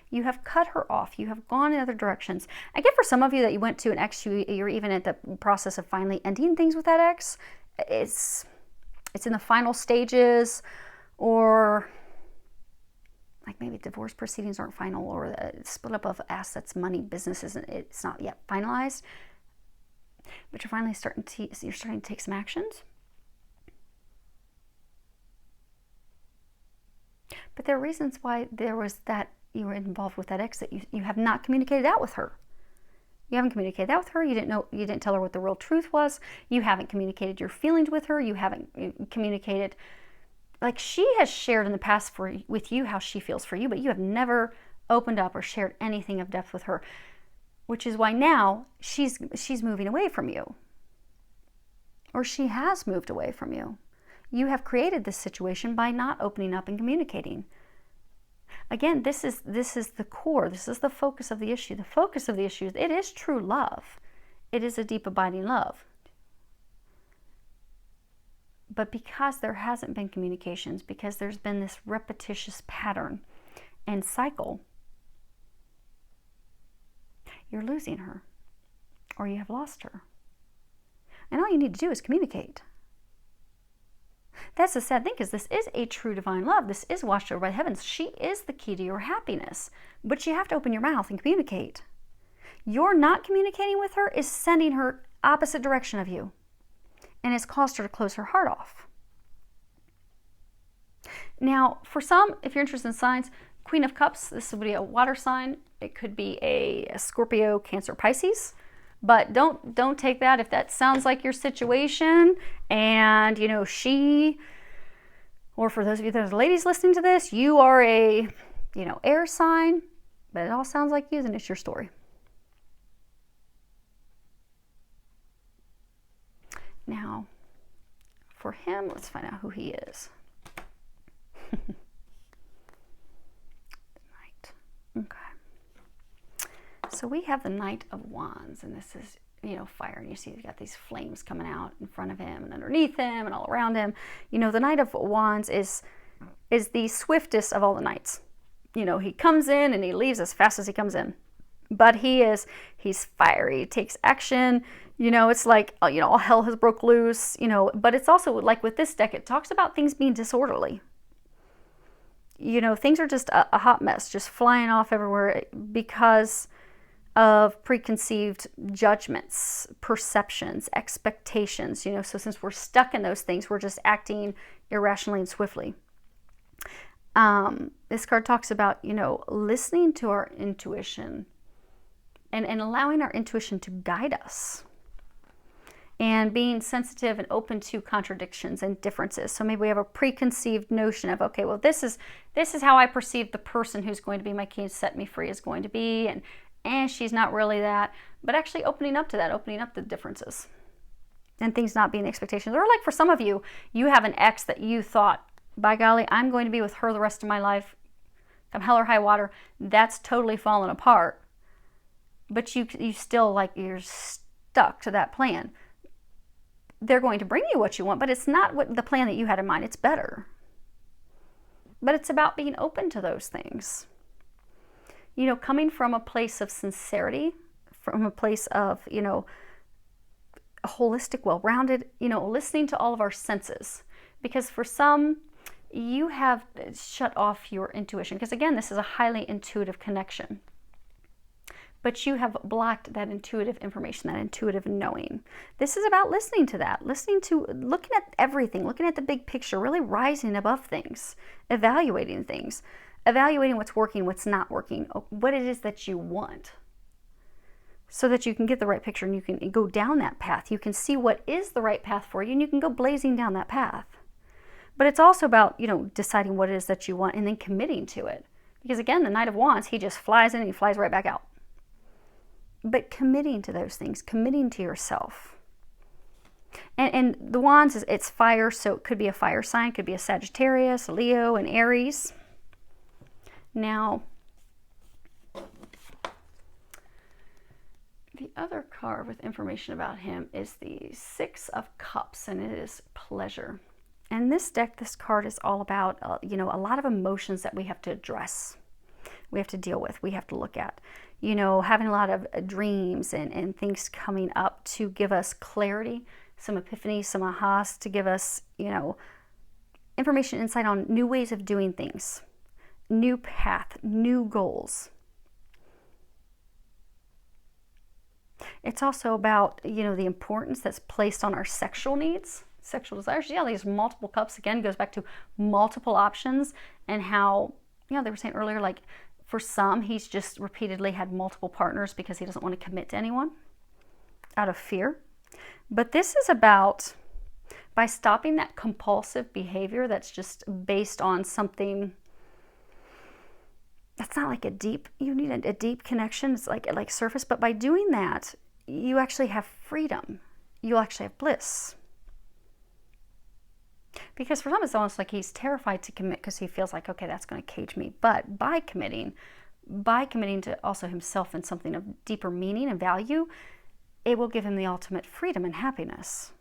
You have cut her off. You have gone in other directions. I get for some of you that you went to an ex, you're even at the process of finally ending things with that ex. It's in the final stages, or like maybe divorce proceedings aren't final, or the split up of assets, money, businesses, it's not yet finalized. But you're finally starting to take some actions. But there are reasons why there was that you were involved with that ex that you have not communicated out with her. You haven't communicated that with her. You didn't tell her what the real truth was. You haven't communicated your feelings with her. You haven't communicated, like she has shared in the past with you how she feels for you, but you have never opened up or shared anything of depth with her, which is why now she's moving away from you, or she has moved away from you. You have created this situation by not opening up and communicating. Again, this is the core. This is the focus of the issue. The focus of the issue is it is true love. It is a deep, abiding love. But because there hasn't been communications, because there's been this repetitious pattern and cycle, you're losing her, or you have lost her. And all you need to do is communicate. That's the sad thing, because this is a true divine love. This is washed over by the heavens. She is the key to your happiness. But you have to open your mouth and communicate. You're not communicating with her is sending her opposite direction of you. And it's caused her to close her heart off. Now, for some, if you're interested in signs, Queen of Cups, this would be a water sign. It could be a Scorpio, Cancer, Pisces. But don't take that if that sounds like your situation. And, you know, she, or for those of you that are ladies listening to this, you are a, you know, air sign. But it all sounds like you, and it's your story. Now, for him, let's find out who he is. Knight. Okay. So we have the Knight of Wands, and this is, you know, fire, and you see he's got these flames coming out in front of him and underneath him and all around him. You know, the Knight of Wands is the swiftest of all the knights. You know, he comes in and he leaves as fast as he comes in. But he's fiery, he takes action. You know, it's like, you know, all hell has broke loose, you know, but it's also like with this deck, it talks about things being disorderly. You know, things are just a hot mess, just flying off everywhere because of preconceived judgments, perceptions, expectations, you know, so since we're stuck in those things, we're just acting irrationally and swiftly. This card talks about, you know, listening to our intuition and allowing our intuition to guide us. And being sensitive and open to contradictions and differences. So maybe we have a preconceived notion of, okay, well, this is how I perceive the person who's going to be my key and set me free is going to be, and she's not really that. But actually opening up to that, opening up the differences, and things not being expectations. Or like for some of you, you have an ex that you thought, by golly, I'm going to be with her the rest of my life, come hell or high water. That's totally fallen apart. But you still, like, you're stuck to that plan. They're going to bring you what you want, but it's not what the plan that you had in mind. It's better. But it's about being open to those things. You know, coming from a place of sincerity, from a place of, you know, a holistic, well-rounded, you know, listening to all of our senses. Because for some, you have shut off your intuition. Because again, this is a highly intuitive connection. But you have blocked that intuitive information, that intuitive knowing. This is about listening to that, listening to, looking at everything, looking at the big picture, really rising above things, evaluating things, evaluating what's working, what's not working, what it is that you want, so that you can get the right picture and you can go down that path. You can see what is the right path for you, and you can go blazing down that path. But it's also about, you know, deciding what it is that you want and then committing to it. Because again, the Knight of Wands, he just flies in and he flies right back out. But committing to those things, committing to yourself. And the Wands, it's fire, so it could be a fire sign, could be a Sagittarius, Leo, and Aries. Now, the other card with information about him is the Six of Cups, and it is pleasure. And this deck, this card is all about, you know, a lot of emotions that we have to address. We have to deal with, we have to look at. You know, having a lot of dreams and things coming up to give us clarity, some epiphany, some ahas, to give us, you know, information, insight on new ways of doing things, new path, new goals. It's also about, you know, the importance that's placed on our sexual needs, sexual desires. Yeah, these multiple cups, again, goes back to multiple options, and how, you know, they were saying earlier, like, for some, he's just repeatedly had multiple partners because he doesn't want to commit to anyone out of fear. But this is about, by stopping that compulsive behavior that's just based on something that's not like a deep, you need a deep connection, it's like surface, but by doing that, you actually have freedom. You'll actually have bliss. Because for some, it's almost like he's terrified to commit because he feels like, okay, that's going to cage me. But by committing to also himself and something of deeper meaning and value, it will give him the ultimate freedom and happiness.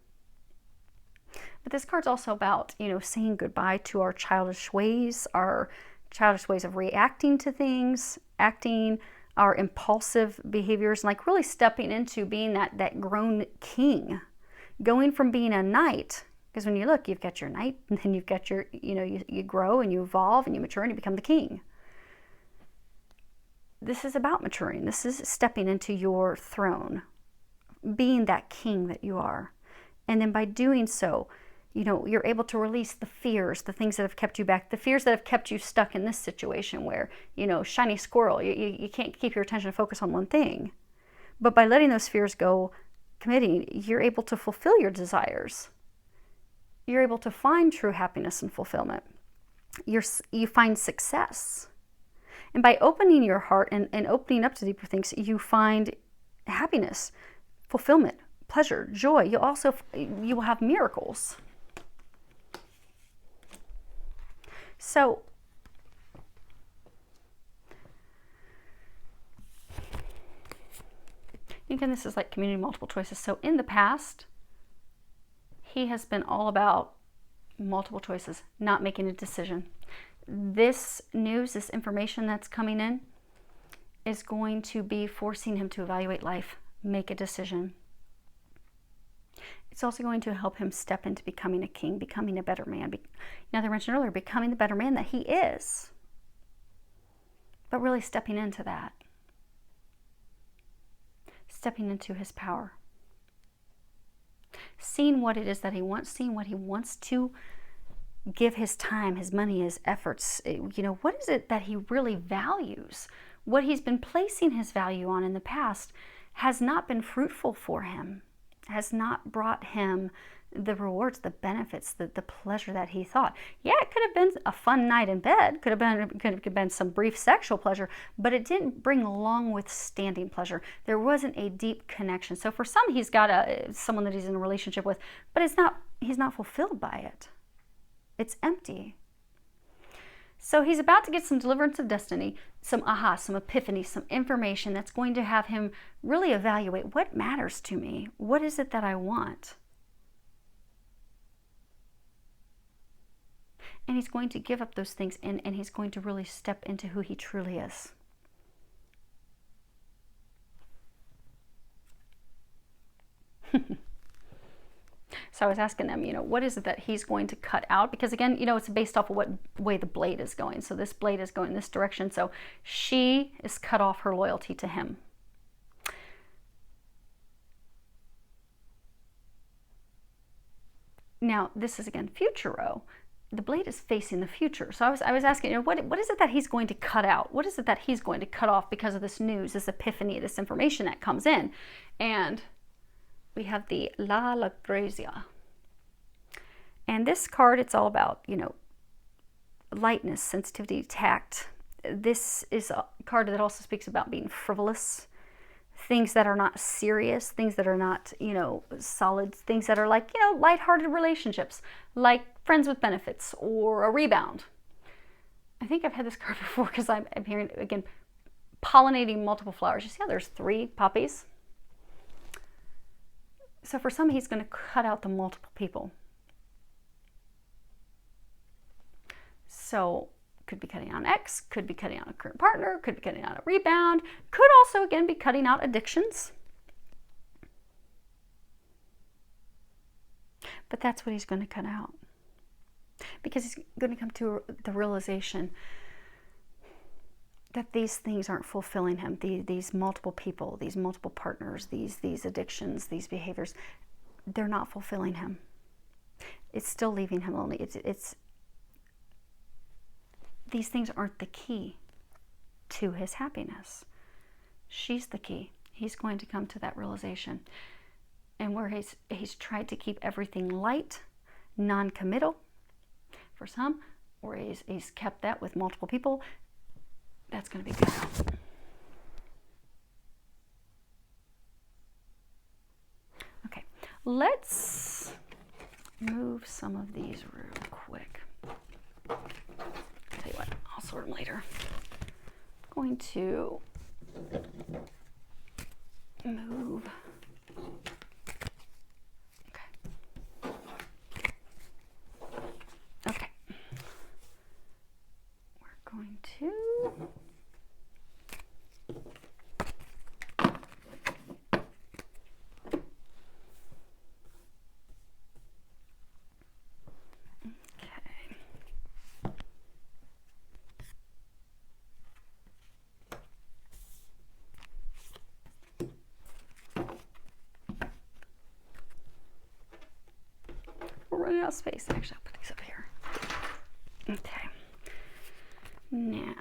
But this card's also about, you know, saying goodbye to our childish ways of reacting to things, acting, our impulsive behaviors, and like really stepping into being that grown king, going from being a knight Because when you look, you've got your knight, and then you've got your, you grow and you evolve and you mature and you become the king. This is about maturing. This is stepping into your throne, being that king that you are. And then by doing so, you're able to release the fears, the things that have kept you back, the fears that have kept you stuck in this situation where, shiny squirrel, you can't keep your attention and focus on one thing. But by letting those fears go, committing, you're able to fulfill your desires. You're able to find true happiness and fulfillment. You find success. And by opening your heart and opening up to deeper things, you find happiness, fulfillment, pleasure, joy. You will have miracles. So, again, this is like community multiple choices. So in the past, he has been all about multiple choices, not making a decision. This news, this information that's coming in, is going to be forcing him to evaluate life, make a decision. It's also going to help him step into becoming a king, becoming a better man. As I mentioned earlier, becoming the better man that he is. But really stepping into that. Stepping into his power. Seeing what it is that he wants, seeing what he wants to give his time, his money, his efforts. What is it that he really values? What he's been placing his value on in the past has not been fruitful for him, has not brought him the rewards, the benefits, the pleasure that he thought. Yeah, it could have been a fun night in bed, could have been some brief sexual pleasure, but it didn't bring long withstanding pleasure. There wasn't a deep connection. So for some, he's got someone that he's in a relationship with, but he's not fulfilled by it. It's empty. So he's about to get some deliverance of destiny, some aha, some epiphany, some information that's going to have him really evaluate what matters to me. What is it that I want? And he's going to give up those things, and he's going to really step into who he truly is. So I was asking them, what is it that he's going to cut out? Because again, it's based off of what way the blade is going. So this blade is going this direction. So she is cut off her loyalty to him. Now, this is again futuro. The blade is facing the future. So I was asking, what is it that he's going to cut out? What is it that he's going to cut off because of this news, this epiphany, this information that comes in? And we have the La Grazia. And this card, it's all about, lightness, sensitivity, tact. This is a card that also speaks about being frivolous, things that are not serious, things that are not, solid, things that are like, lighthearted relationships, like friends with benefits or a rebound. I think I've had this card before because I'm hearing, again, pollinating multiple flowers. You see how there's 3 poppies? So for some, he's going to cut out the multiple people. So could be cutting out an ex, could be cutting out a current partner, could be cutting out a rebound, could also, again, be cutting out addictions. But that's what he's going to cut out. Because he's going to come to the realization that these things aren't fulfilling him. These multiple people, these multiple partners, these addictions, these behaviors, they're not fulfilling him. It's still leaving him lonely. It's these things aren't the key to his happiness. She's the key. He's going to come to that realization. And where he's tried to keep everything light, non-committal for some, or he's kept that with multiple people, that's going to be good. Okay, let's move some of these real quick. I'll tell you what, I'll sort them later. I'm going to move. Okay. We're going to running out of space. Actually, I'll put these up here. Okay. Now.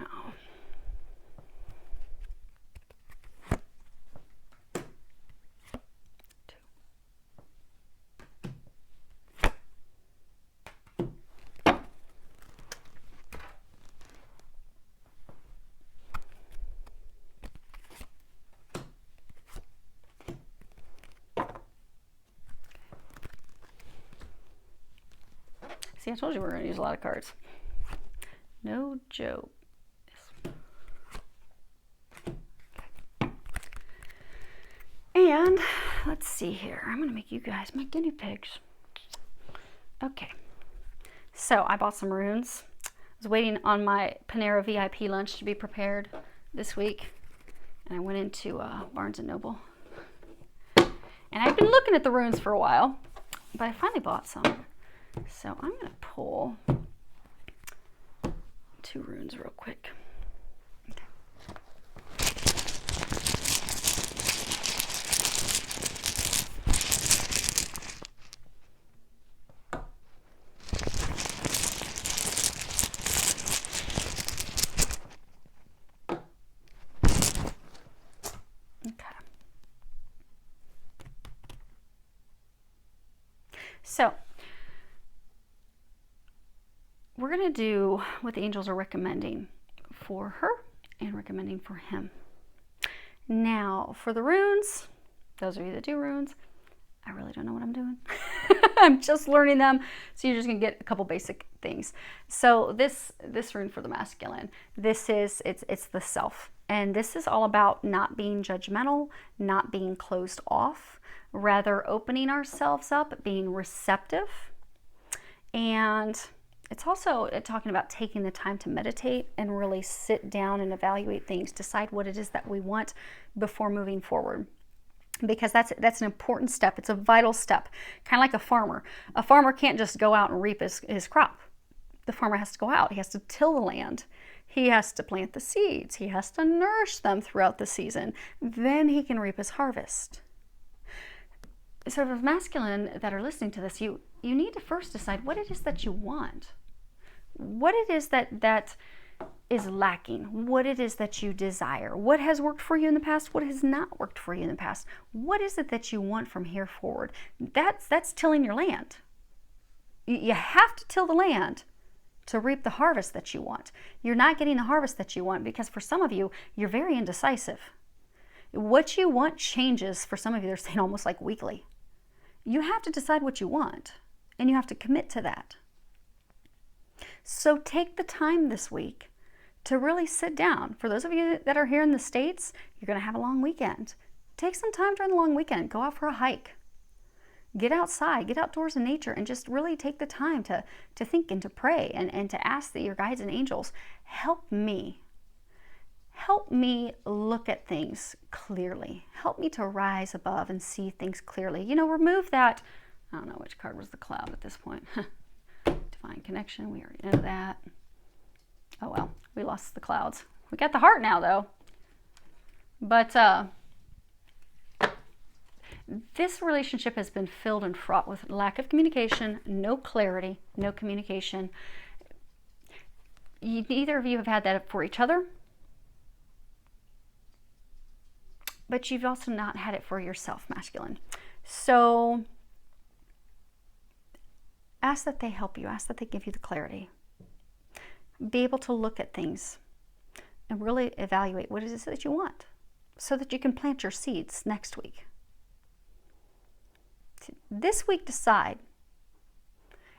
See, I told you we were going to use a lot of cards. No joke. And let's see here. I'm going to make you guys my guinea pigs. Okay. So I bought some runes. I was waiting on my Panera VIP lunch to be prepared this week. And I went into Barnes & Noble. And I've been looking at the runes for a while, but I finally bought some. So I'm going to pull 2 runes real quick. Okay. Okay. So we're going to do what the angels are recommending for her and recommending for him. Now, for the runes, those of you that do runes, I really don't know what I'm doing. I'm just learning them, so you're just going to get a couple basic things. So this rune for the masculine, it's the self. And this is all about not being judgmental, not being closed off, rather opening ourselves up, being receptive. And it's also talking about taking the time to meditate and really sit down and evaluate things, decide what it is that we want before moving forward. Because that's an important step. It's a vital step, kind of like a farmer. A farmer can't just go out and reap his crop. The farmer has to go out. He has to till the land. He has to plant the seeds. He has to nourish them throughout the season. Then he can reap his harvest. So for masculine that are listening to this, you need to first decide what it is that you want. What it is that is lacking. What it is that you desire. What has worked for you in the past. What has not worked for you in the past. What is it that you want from here forward? That's tilling your land. You have to till the land to reap the harvest that you want. You're not getting the harvest that you want because for some of you, you're very indecisive. What you want changes. For some of you, they're saying almost like weekly. You have to decide what you want, and you have to commit to that. So take the time this week to really sit down. For those of you that are here in the States, you're going to have a long weekend. Take some time during the long weekend. Go out for a hike. Get outside, get outdoors in nature, and just really take the time to think and to pray and to ask that your guides and angels help me. Help me look at things clearly. Help me to rise above and see things clearly. Remove that, I don't know which card was the cloud at this point. Divine connection, we already know that. Oh well, we lost the clouds. We got the heart now though. But this relationship has been filled and fraught with lack of communication, no clarity, no communication. Neither of you have had that for each other. But you've also not had it for yourself, masculine. So ask that they help you. Ask that they give you the clarity. Be able to look at things and really evaluate what it is that you want so that you can plant your seeds next week. This week, decide.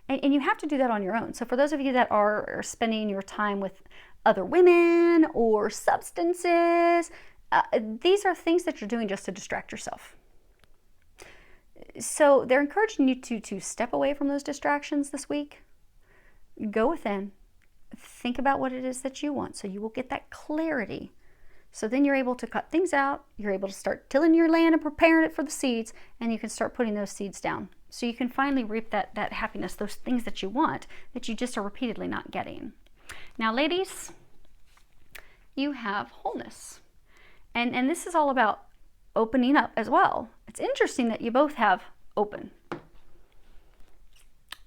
And you have to do that on your own. So for those of you that are spending your time with other women or substances, these are things that you're doing just to distract yourself. So they're encouraging you to step away from those distractions this week. Go within. Think about what it is that you want so you will get that clarity. So then you're able to cut things out. You're able to start tilling your land and preparing it for the seeds, and you can start putting those seeds down. So you can finally reap that happiness, those things that you want, that you just are repeatedly not getting. Now, ladies, you have wholeness. And this is all about opening up as well. It's interesting that you both have open.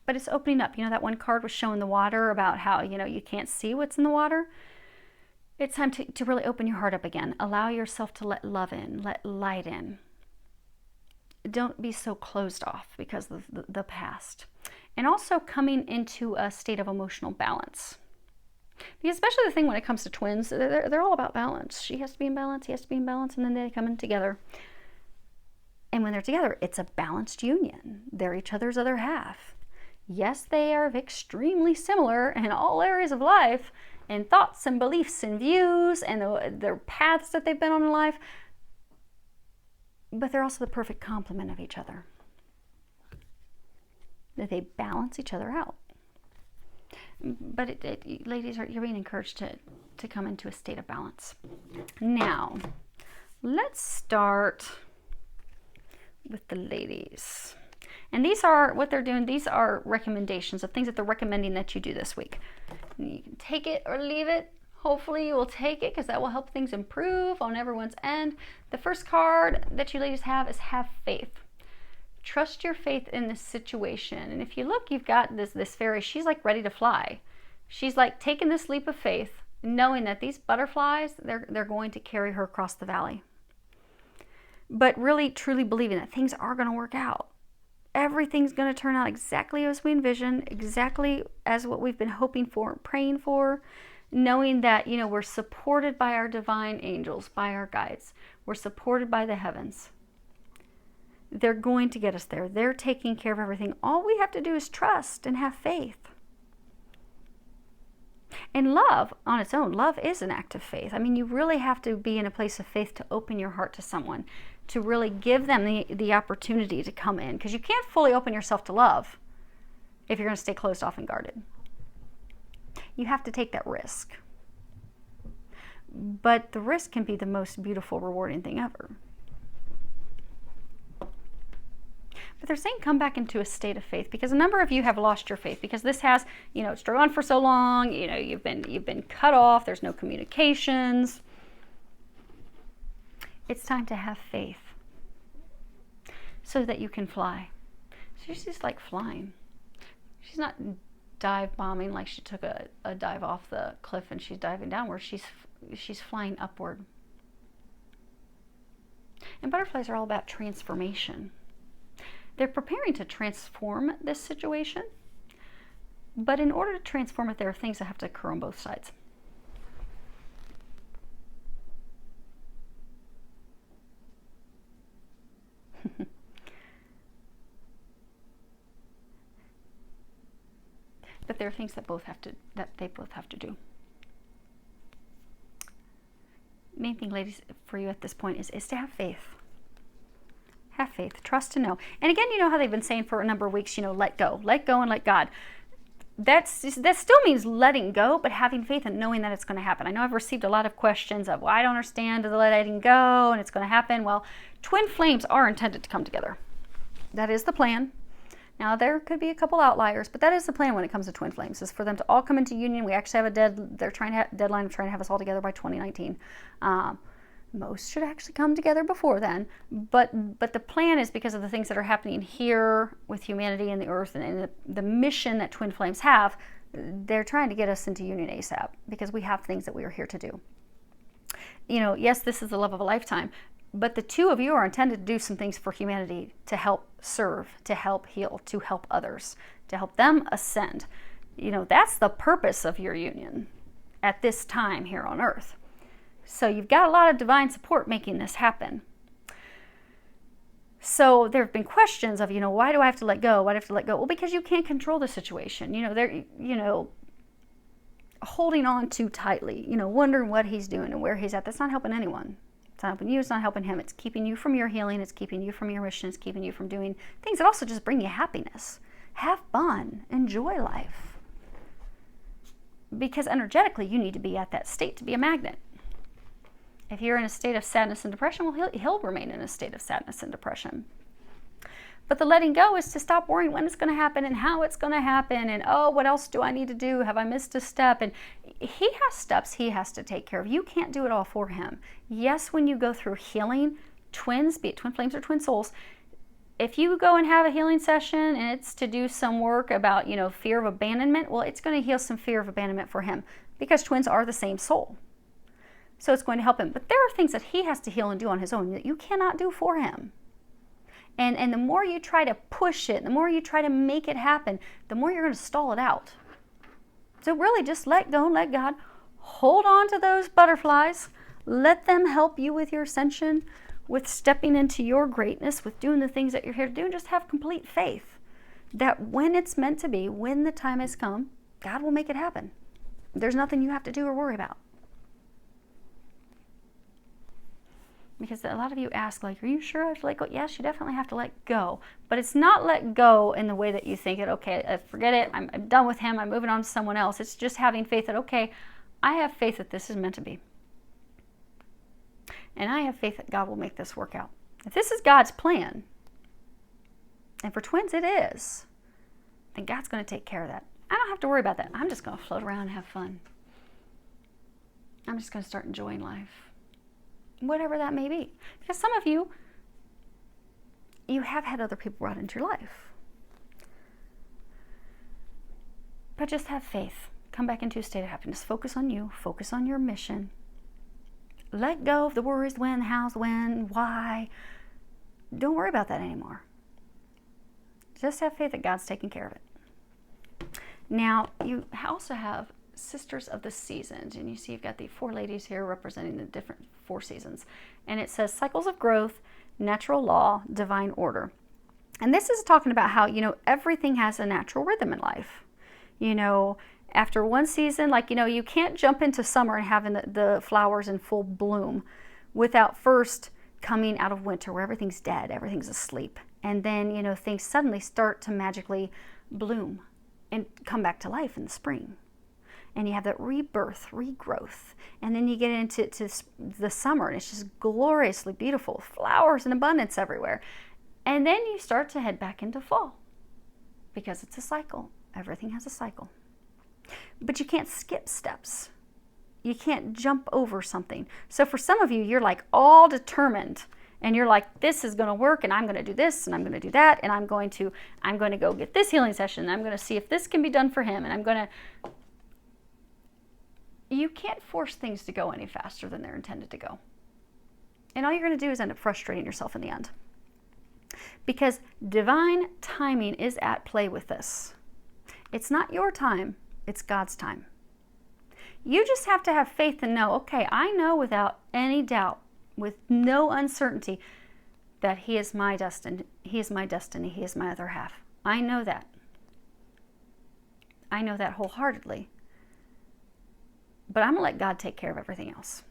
but it's opening up. You know, that one card was showing the water, about how, you know, you can't see what's in the water. It's time to really open your heart up again. Allow yourself to let love in, let light in. Don't be so closed off because of the past. And also coming into a state of emotional balance. Because especially the thing when it comes to twins, they're all about balance. She has to be in balance, he has to be in balance, and then they come in together. And when they're together, it's a balanced union. They're each other's other half. Yes, they are extremely similar in all areas of life, in thoughts and beliefs and views and their paths that they've been on in life, but they're also the perfect complement of each other. That they balance each other out. But ladies, you're being encouraged to come into a state of balance. Now, let's start with the ladies. And these are what they're doing. These are recommendations of things that they're recommending that you do this week. You can take it or leave it. Hopefully you will take it, because that will help things improve on everyone's end. The first card that you ladies have is have faith. Trust your faith in this situation. And if you look, you've got this fairy. She's like ready to fly. She's like taking this leap of faith, knowing that these butterflies, they're going to carry her across the valley. But really, truly believing that things are going to work out. Everything's going to turn out exactly as we envision, exactly as what we've been hoping for and praying for. Knowing that, you know, we're supported by our divine angels, by our guides. We're supported by the heavens. They're going to get us there. They're taking care of everything. All we have to do is trust and have faith. And love, on its own, love is an act of faith. I mean, you really have to be in a place of faith to open your heart to someone, to really give them the opportunity to come in. Because you can't fully open yourself to love if you're going to stay closed off and guarded. You have to take that risk. But the risk can be the most beautiful, rewarding thing ever. But they're saying come back into a state of faith, because a number of you have lost your faith, because this has, you know, it's dragged on for so long. You know, you've been cut off. There's no communications. It's time to have faith so that you can fly. So she's just like flying. She's not dive bombing like she took a dive off the cliff and she's diving downward. She's flying upward. And butterflies are all about transformation. They're preparing to transform this situation, but in order to transform it, there are things that have to occur on both sides. But there are things that they both have to do. Main thing, ladies, for you at this point is to have faith. Have faith, trust and know. And again, you know how they've been saying for a number of weeks, you know, let go and let God. That still means letting go, but having faith and knowing that it's going to happen. I know I've received a lot of questions of, well, I don't understand the letting go and it's going to happen. Well, twin flames are intended to come together. That is the plan. Now, there could be a couple outliers, but that is the plan when it comes to twin flames, is for them to all come into union. We actually have a deadline of trying to have us all together by 2019. Most should actually come together before then, but the plan is, because of the things that are happening here with humanity and the earth and the mission that twin flames have, they're trying to get us into union ASAP, because we have things that we are here to do. You know, yes, this is the love of a lifetime, but the two of you are intended to do some things for humanity, to help serve, to help heal, to help others, to help them ascend. You know, that's the purpose of your union at this time here on earth. So you've got a lot of divine support making this happen. So there have been questions of, you know, why do I have to let go? Why do I have to let go? Well, because you can't control the situation. You know, they're, you know, holding on too tightly, you know, wondering what he's doing and where he's at. That's not helping anyone. It's not helping you. It's not helping him. It's keeping you from your healing. It's keeping you from your mission. It's keeping you from doing things that also just bring you happiness. Have fun. Enjoy life. Because energetically, you need to be at that state to be a magnet. If you're in a state of sadness and depression, well, he'll remain in a state of sadness and depression. But the letting go is to stop worrying when it's going to happen and how it's going to happen and, oh, what else do I need to do? Have I missed a step? And he has steps he has to take care of. You can't do it all for him. Yes, when you go through healing, twins, be it twin flames or twin souls, if you go and have a healing session and it's to do some work about, fear of abandonment, well, it's going to heal some fear of abandonment for him because twins are the same soul. So it's going to help him. But there are things that he has to heal and do on his own that you cannot do for him. And the more you try to push it, the more you try to make it happen, the more you're going to stall it out. So really just let go and let God. Hold on to those butterflies. Let them help you with your ascension, with stepping into your greatness, with doing the things that you're here to do, and just have complete faith that when it's meant to be, when the time has come, God will make it happen. There's nothing you have to do or worry about. Because a lot of you ask, like, are you sure I have to let go? Yes, you definitely have to let go. But it's not let go in the way that you think it, okay, forget it, I'm done with him, I'm moving on to someone else. It's just having faith that, okay, I have faith that this is meant to be. And I have faith that God will make this work out. If this is God's plan, and for twins it is, then God's going to take care of that. I don't have to worry about that. I'm just going to float around and have fun. I'm just going to start enjoying life. Whatever that may be. Because some of you, you have had other people brought into your life. But just have faith. Come back into a state of happiness. Focus on you. Focus on your mission. Let go of the worries, when, hows, when, why. Don't worry about that anymore. Just have faith that God's taking care of it. Now, you also have Sisters of the Seasons, and you see you've got the 4 ladies here representing the different 4 seasons, and it says cycles of growth, natural law, divine order. And this is talking about how, everything has a natural rhythm in life. After one season, you can't jump into summer and having the flowers in full bloom without first coming out of winter where everything's dead, everything's asleep, and then things suddenly start to magically bloom and come back to life in the spring. And you have that rebirth, regrowth. And then you get into the summer, and it's just gloriously beautiful. Flowers in abundance everywhere. And then you start to head back into fall. Because it's a cycle. Everything has a cycle. But you can't skip steps. You can't jump over something. So for some of you, you're like all determined. And you're like, this is going to work, and I'm going to do this, and I'm going to do that, and I'm going to go get this healing session, and I'm going to see if this can be done for him, and I'm going to... You can't force things to go any faster than they're intended to go. And all you're going to do is end up frustrating yourself in the end. Because divine timing is at play with this. It's not your time, it's God's time. You just have to have faith and know, okay, I know without any doubt, with no uncertainty, that he is my destiny, he is my destiny, he is my other half. I know that. I know that wholeheartedly. But I'm going to let God take care of everything else.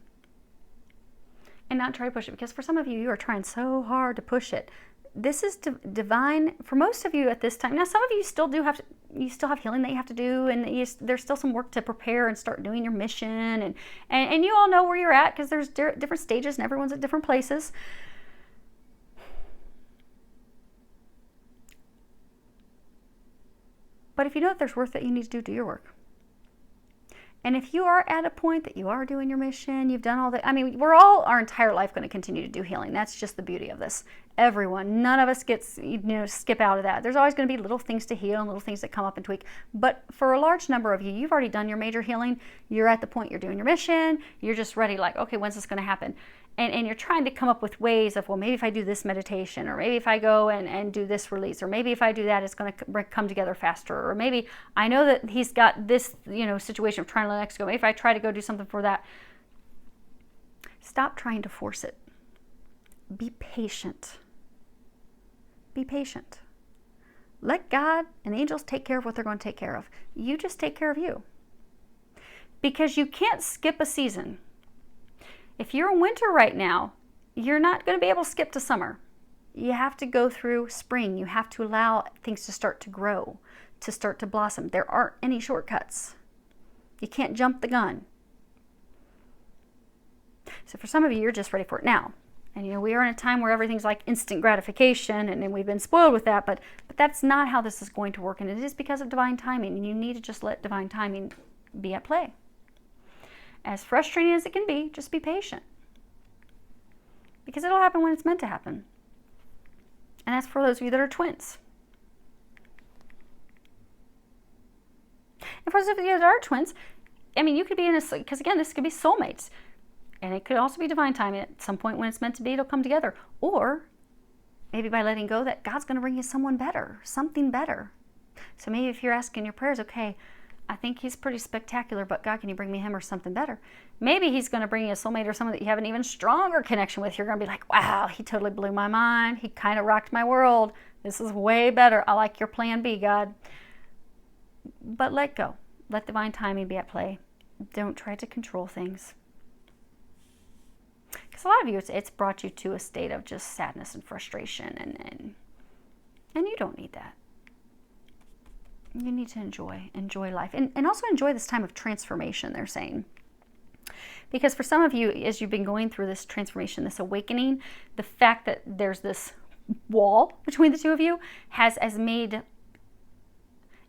And not try to push it. Because for some of you, you are trying so hard to push it. This is divine for most of you at this time. Now, some of you still have healing that you have to do. And there's still some work to prepare and start doing your mission. And you all know where you're at because there's different stages and everyone's at different places. But if you know that there's work that you need to do your work. And if you are at a point that you are doing your mission, you've done all that, we're all our entire life going to continue to do healing. That's just the beauty of this. Everyone, none of us gets, skip out of that. There's always going to be little things to heal and little things that come up and tweak. But for a large number of you, you've already done your major healing. You're at the point you're doing your mission. You're just ready, like, okay, when's this going to happen? And you're trying to come up with ways of, well, maybe if I do this meditation, or maybe if I go and do this release, or maybe if I do that, it's going to come together faster. Or maybe I know that he's got this, situation of trying to let X go. Maybe if I try to go do something for that. Stop trying to force it. Be patient. Be patient. Let God and angels take care of what they're going to take care of. You just take care of you. Because you can't skip a season. If you're in winter right now, you're not going to be able to skip to summer. You have to go through spring. You have to allow things to start to grow, to start to blossom. There aren't any shortcuts. You can't jump the gun. So for some of you, you're just ready for it now. And we are in a time where everything's like instant gratification, and we've been spoiled with that, but that's not how this is going to work, and it is because of divine timing, and you need to just let divine timing be at play. As frustrating as it can be, just be patient. Because it'll happen when it's meant to happen. And that's for those of you that are twins. And for those of you that are twins, I mean, you could be in a, because again, this could be soulmates. And it could also be divine timing. At some point when it's meant to be, it'll come together. Or maybe by letting go that God's going to bring you someone better, something better. So maybe if you're asking your prayers, okay, I think he's pretty spectacular, but God, can you bring me him or something better? Maybe he's going to bring you a soulmate or someone that you have an even stronger connection with. You're going to be like, wow, he totally blew my mind. He kind of rocked my world. This is way better. I like your plan B, God. But let go. Let divine timing be at play. Don't try to control things. Because a lot of you, it's brought you to a state of just sadness and frustration, and you don't need that. You need to enjoy life, and also enjoy this time of transformation, they're saying. Because for some of you, as you've been going through this transformation, this awakening, the fact that there's this wall between the two of you has made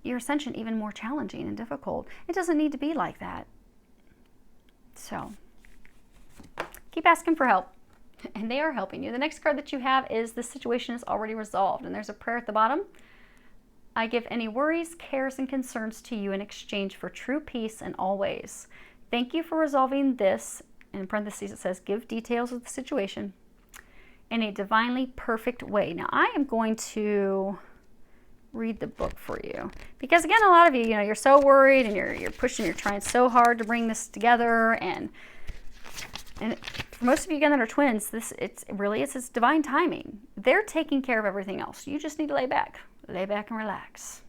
your ascension even more challenging and difficult. It doesn't need to be like that. So keep asking for help, and they are helping you. The next card that you have is the situation is already resolved, and there's a prayer at the bottom. I give any worries, cares, and concerns to you in exchange for true peace in all ways. Thank you for resolving this. In parentheses it says, give details of the situation in a divinely perfect way. Now I am going to read the book for you, because again, a lot of you, you're so worried, and you're pushing, you're trying so hard to bring this together, and for most of you again that are twins, it's divine timing. They're taking care of everything else. You just need to lay back and relax.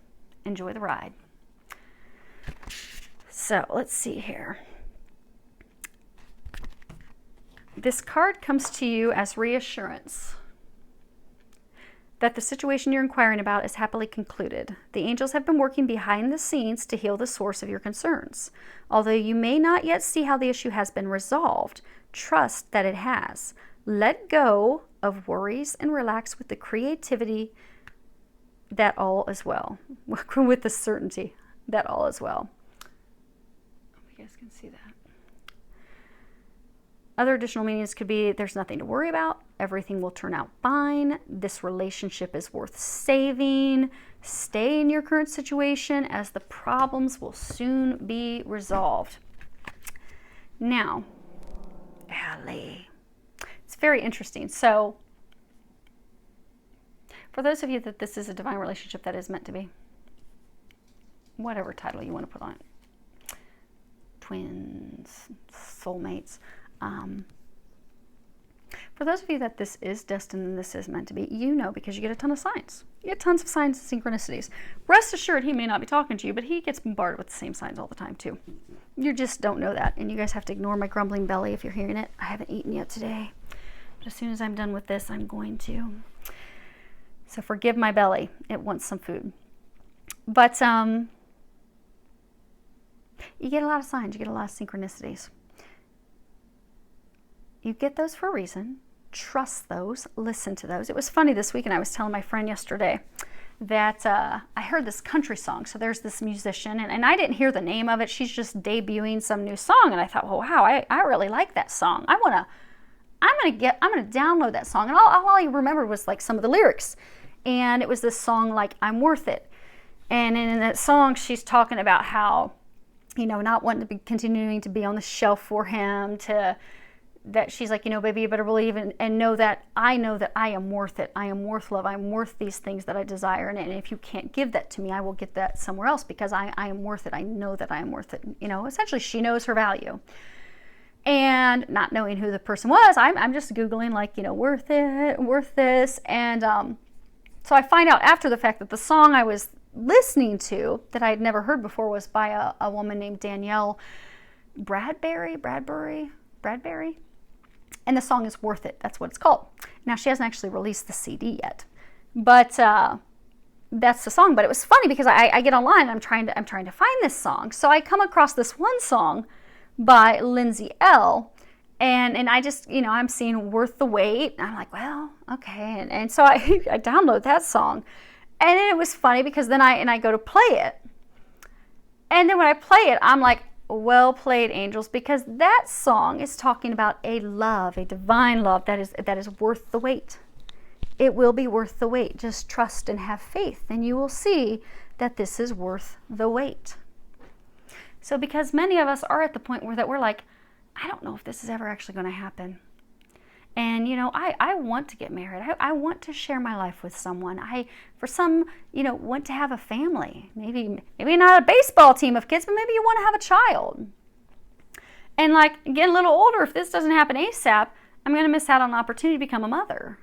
Enjoy the ride. So let's see here. This card comes to you as reassurance that the situation you're inquiring about is happily concluded. The angels have been working behind the scenes to heal the source of your concerns. Although you may not yet see how the issue has been resolved, trust that it has. Let go of worries and relax with the creativity that all is well. With the certainty that all is well. You guys can see that. Other additional meanings could be there's nothing to worry about. Everything will turn out fine. This relationship is worth saving. Stay in your current situation as the problems will soon be resolved. Now, Allie, it's very interesting. So, for those of you that this is a divine relationship that is meant to be, whatever title you want to put on it, twins, soulmates, for those of you that this is destined and this is meant to be, because you get a ton of signs. You get tons of signs and synchronicities. Rest assured, he may not be talking to you, but he gets bombarded with the same signs all the time too. You just don't know that, and you guys have to ignore my grumbling belly if you're hearing it. I haven't eaten yet today, but as soon as I'm done with this, I'm going to. So forgive my belly. It wants some food. But you get a lot of signs. You get a lot of synchronicities. You get those for a reason. Trust those. Listen to those. It was funny this week, and I was telling my friend yesterday that I heard this country song. So there's this musician, and I didn't hear the name of it. She's just debuting some new song, and I thought, well, wow, I really like that song. I'm gonna download that song, and all I remembered was like some of the lyrics, and it was this song like I'm Worth It, and in that song she's talking about how, not wanting to be continuing to be on the shelf for him, that she's like, baby, you better believe and know that I am worth it. I am worth love. I'm worth these things that I desire. And if you can't give that to me, I will get that somewhere else, because I am worth it. I know that I am worth it. Essentially she knows her value. And not knowing who the person was, I'm just Googling worth it, worth this. And so I find out after the fact that the song I was listening to that I had never heard before was by a woman named Danielle Bradbury. And the song is Worth It. That's what it's called. Now, she hasn't actually released the CD yet, but that's the song. But it was funny because I get online and I'm trying to find this song. So I come across this one song by Lindsay L. And I just, I'm seeing Worth the Wait. And I'm like, well, okay. And so I download that song. And it was funny because then I go to play it. And then when I play it, I'm like, well played, angels, because that song is talking about a love, a divine love that is worth the wait. it will be worth the wait. Just trust and have faith, and you will see that this is worth the wait. So because many of us are at the point where we're like, I don't know if this is ever actually going to happen. And, you know, I want to get married. I want to share my life with someone. For some, you know, want to have a family. Maybe not a baseball team of kids, but maybe you want to have a child. And like, get a little older, if this doesn't happen ASAP, I'm going to miss out on the opportunity to become a mother.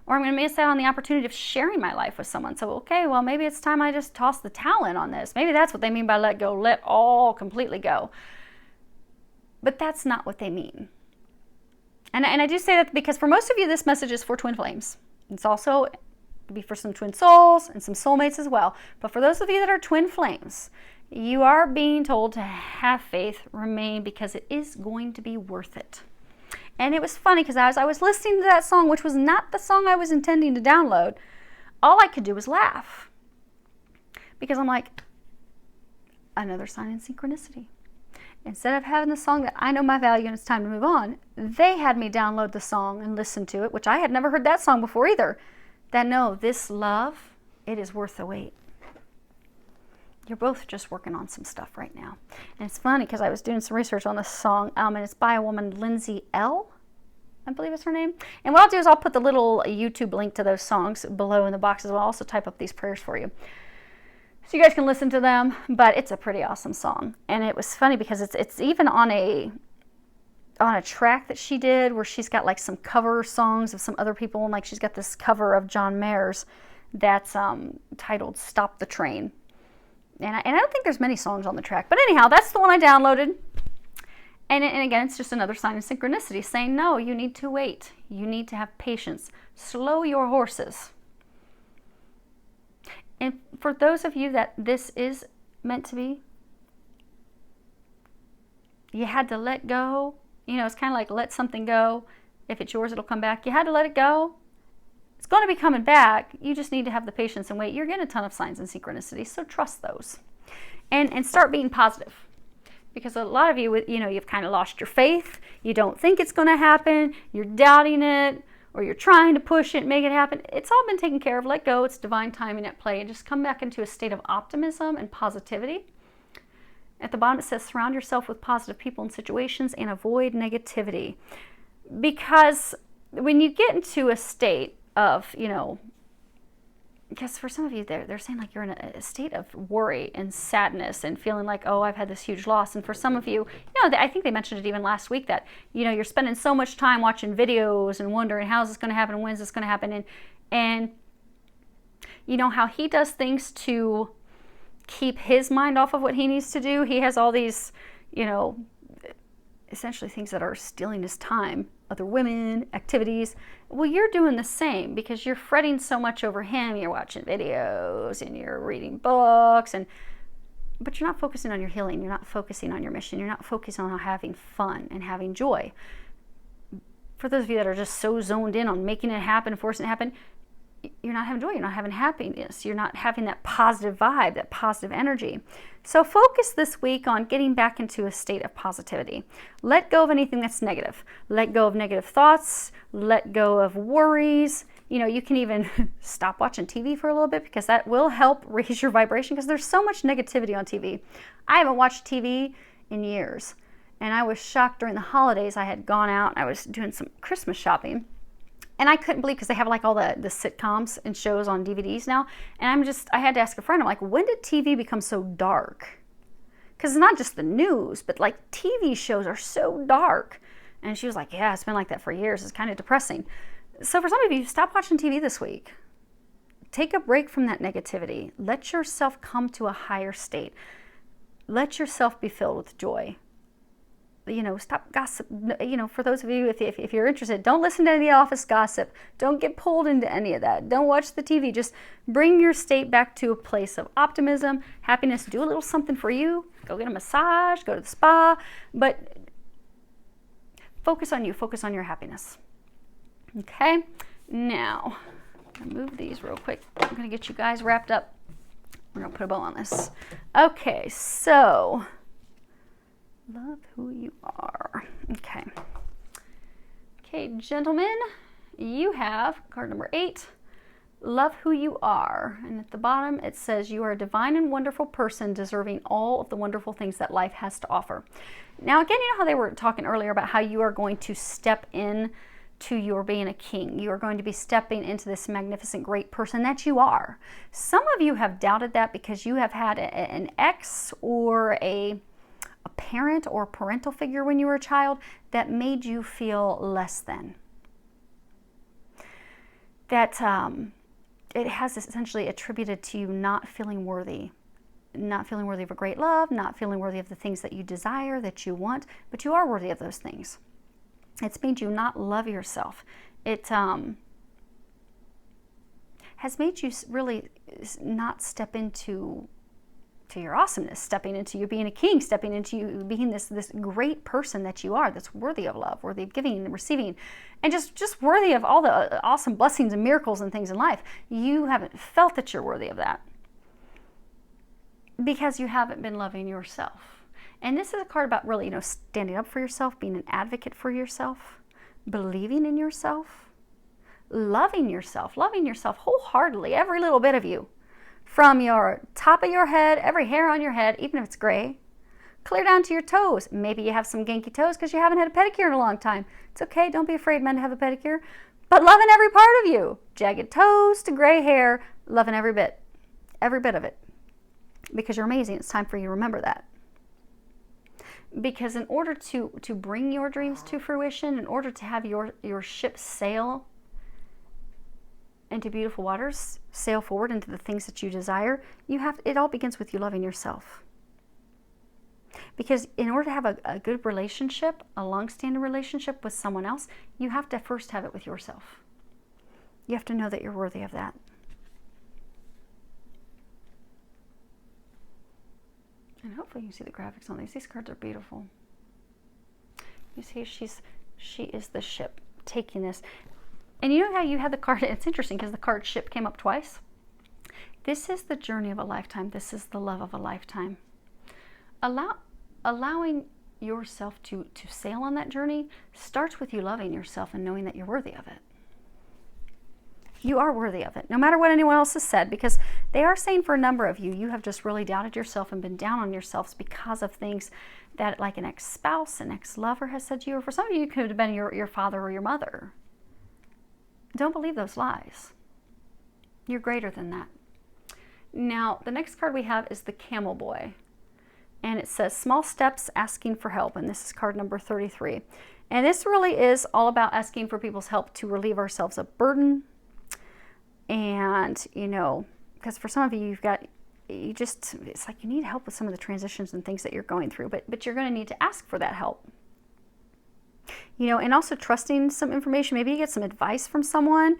Or I'm going to miss out on the opportunity of sharing my life with someone. So, okay, well, maybe it's time I just toss the towel in on this. Maybe that's what they mean by let go. Let all completely go. But that's not what they mean. And I do say that because for most of you, this message is for twin flames. It's also be for some twin souls and some soulmates as well. But for those of you that are twin flames, you are being told to have faith, remain, because it is going to be worth it. And it was funny because as I was listening to that song, which was not the song I was intending to download, all I could do was laugh. Because I'm like, another sign in synchronicity. Instead of having the song that I know my value and it's time to move on, they had me download the song and listen to it, which I had never heard that song before either. That no, this love, it is worth the wait. You're both just working on some stuff right now. And it's funny because I was doing some research on this song, and it's by a woman, Lindsay L., I believe is her name. And what I'll do is I'll put the little YouTube link to those songs below in the box as well. I'll also type up these prayers for you, so you guys can listen to them. But it's a pretty awesome song. And it was funny because it's even on a track that she did where she's got like some cover songs of some other people. And like she's got this cover of John Mayer's that's titled Stop the Train. And I don't think there's many songs on the track. But anyhow, that's the one I downloaded. And again, it's just another sign of synchronicity saying, no, you need to wait. You need to have patience. Slow your horses. And for those of you that this is meant to be, you had to let go. You know, it's kind of like let something go. If it's yours, it'll come back. You had to let it go. It's going to be coming back. You just need to have the patience and wait. You're getting a ton of signs and synchronicity, so trust those. And start being positive. Because a lot of you, you know, you've kind of lost your faith. You don't think it's going to happen. You're doubting it. Or you're trying to push it and make it happen. It's all been taken care of. Let go. It's divine timing at play. And just come back into a state of optimism and positivity. At the bottom it says, surround yourself with positive people and situations and avoid negativity. Because when you get into a state of, you know, because for some of you, they're saying like you're in a state of worry and sadness and feeling like, oh, I've had this huge loss. And for some of you, you know, I think they mentioned it even last week that, you know, you're spending so much time watching videos and wondering how's this going to happen and when's this going to happen. And you know how he does things to keep his mind off of what he needs to do. He has all these, you know, essentially things that are stealing his time, other women, activities. Well, you're doing the same because you're fretting so much over him. You're watching videos and you're reading books, but you're not focusing on your healing. You're not focusing on your mission. You're not focusing on having fun and having joy. For those of you that are just so zoned in on making it happen, forcing it to happen, you're not having joy. You're not having happiness. You're not having that positive vibe, that positive energy. So focus this week on getting back into a state of positivity. Let go of anything that's negative. Let go of negative thoughts. Let go of worries. You know, you can even stop watching TV for a little bit because that will help raise your vibration because there's so much negativity on TV. I haven't watched TV in years. And I was shocked during the holidays. I had gone out. I was doing some Christmas shopping. And I couldn't believe, because they have like all the sitcoms and shows on DVDs now. And I had to ask a friend, I'm like, when did TV become so dark? Because it's not just the news, but like TV shows are so dark. And she was like, yeah, it's been like that for years. It's kind of depressing. So for some of you, stop watching TV this week. Take a break from that negativity. Let yourself come to a higher state. Let yourself be filled with joy. You know, stop gossip. You know, for those of you, if you're interested, don't listen to any office gossip. Don't get pulled into any of that. Don't watch the TV. Just bring your state back to a place of optimism, happiness. Do a little something for you. Go get a massage. Go to the spa. But focus on you. Focus on your happiness. Okay? Now, I'm going to move these real quick. I'm going to get you guys wrapped up. We're going to put a bow on this. Okay, so love who you are. Okay. Okay, gentlemen, you have card number 8, love who you are. And at the bottom it says you are a divine and wonderful person deserving all of the wonderful things that life has to offer. Now again, you know how they were talking earlier about how you are going to step in to your being a king. You are going to be stepping into this magnificent, great person that you are. Some of you have doubted that because you have had an ex or a parent or parental figure when you were a child that made you feel less than. That it has essentially attributed to you not feeling worthy. Not feeling worthy of a great love, not feeling worthy of the things that you desire, that you want, but you are worthy of those things. It's made you not love yourself. It has made you really not step into your awesomeness, stepping into you being a king, stepping into you being this great person that you are, that's worthy of love, worthy of giving and receiving, and just worthy of all the awesome blessings and miracles and things in life. You haven't felt that you're worthy of that because you haven't been loving yourself. And this is a card about really, standing up for yourself, being an advocate for yourself, believing in yourself, loving yourself wholeheartedly, every little bit of you. From your top of your head, every hair on your head, even if it's gray, clear down to your toes. Maybe you have some ganky toes because you haven't had a pedicure in a long time. It's okay, don't be afraid, men, to have a pedicure. But loving every part of you, jagged toes to gray hair, loving every bit of it. Because you're amazing, it's time for you to remember that. Because in order to bring your dreams to fruition, in order to have your ship sail into beautiful waters, sail forward into the things that you desire, it all begins with you loving yourself. Because in order to have a good relationship, a long-standing relationship with someone else, you have to first have it with yourself. You have to know that you're worthy of that. And hopefully you can see the graphics on these. These cards are beautiful. You see, she is the ship taking this. And you know how you had the card, it's interesting because the card ship came up twice. This is the journey of a lifetime. This is the love of a lifetime. Allowing yourself to sail on that journey starts with you loving yourself and knowing that you're worthy of it. You are worthy of it, no matter what anyone else has said, because they are saying for a number of you, you have just really doubted yourself and been down on yourselves because of things that like an ex-spouse, an ex-lover has said to you, or for some of you, it could have been your father or your mother. Don't believe those lies. You're greater than that. Now, the next card we have is the Camel Boy. And it says, small steps asking for help. And this is card number 33. And this really is all about asking for people's help to relieve ourselves of burden. And, because for some of you, it's like you need help with some of the transitions and things that you're going through. But you're going to need to ask for that help. And also trusting some information. Maybe you get some advice from someone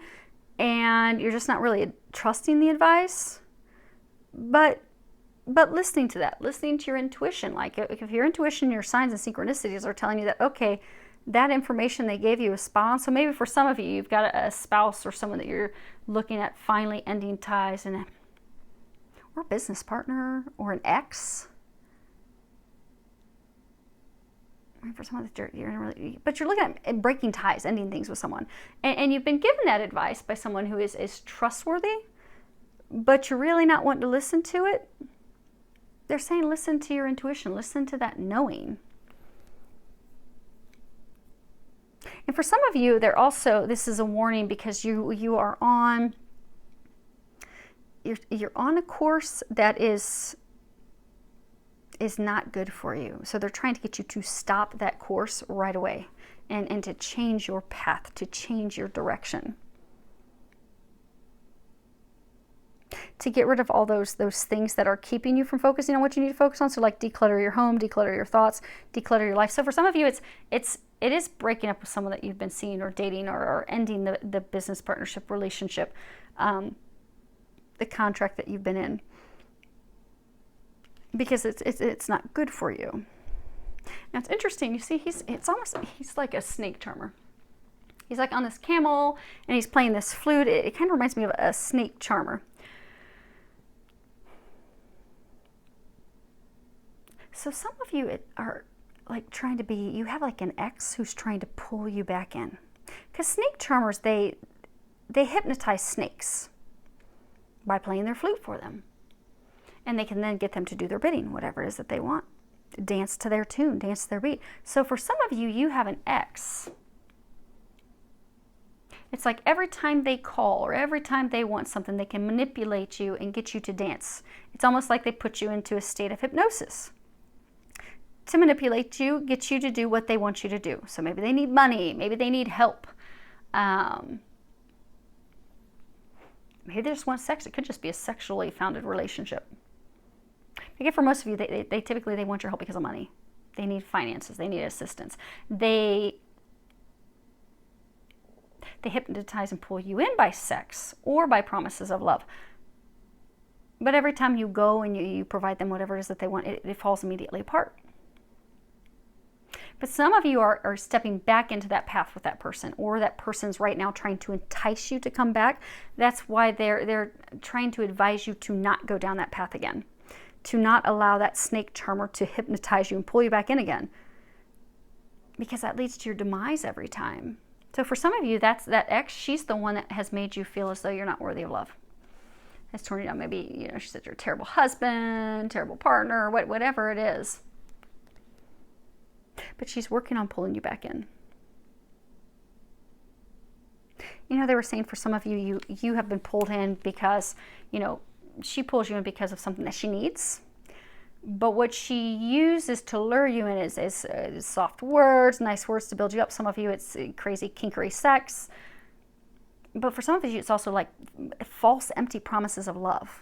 and you're just not really trusting the advice. But listening to that, listening to your intuition. Like if your intuition, your signs and synchronicities are telling you that, okay, that information they gave you is spot on. So maybe for some of you, you've got a spouse or someone that you're looking at finally ending ties, or a business partner or an ex. For some of the, but you're looking at breaking ties, ending things with someone. And you've been given that advice by someone who is trustworthy, but you're really not wanting to listen to it. They're saying listen to your intuition, listen to that knowing. And for some of you, this is a warning because you are on, you're on a course that is not good for you. So they're trying to get you to stop that course right away and to change your path, to change your direction. To get rid of all those things that are keeping you from focusing on what you need to focus on. So like declutter your home, declutter your thoughts, declutter your life. So for some of you, it is breaking up with someone that you've been seeing or dating or ending the business partnership, relationship, the contract that you've been in. Because it's not good for you. Now it's interesting. You see, he's like a snake charmer. He's like on this camel and he's playing this flute. It kind of reminds me of a snake charmer. So some of you are like you have like an ex who's trying to pull you back in. Because snake charmers, they hypnotize snakes by playing their flute for them. And they can then get them to do their bidding, whatever it is that they want. Dance to their tune, dance to their beat. So for some of you, you have an ex. It's like every time they call or every time they want something, they can manipulate you and get you to dance. It's almost like they put you into a state of hypnosis to manipulate you, get you to do what they want you to do. So maybe they need money, maybe they need help. Maybe they just want sex. It could just be a sexually founded relationship. Again, for most of you, they typically want your help because of money. They need finances. They need assistance. They hypnotize and pull you in by sex or by promises of love. But every time you go and you provide them whatever it is that they want, it falls immediately apart. But some of you are stepping back into that path with that person, or that person's right now trying to entice you to come back. That's why they're trying to advise you to not go down that path again, to not allow that snake charmer to hypnotize you and pull you back in again, because that leads to your demise every time. So for some of you, that ex, she's the one that has made you feel as though you're not worthy of love. Has torn you down. Maybe, she said you're a terrible husband, terrible partner, whatever it is. But she's working on pulling you back in. They were saying for some of you, you have been pulled in because, she pulls you in because of something that she needs. But what she uses to lure you in is soft words, nice words to build you up. Some of you, it's crazy kinkery sex. But for some of you, it's also like false, empty promises of love.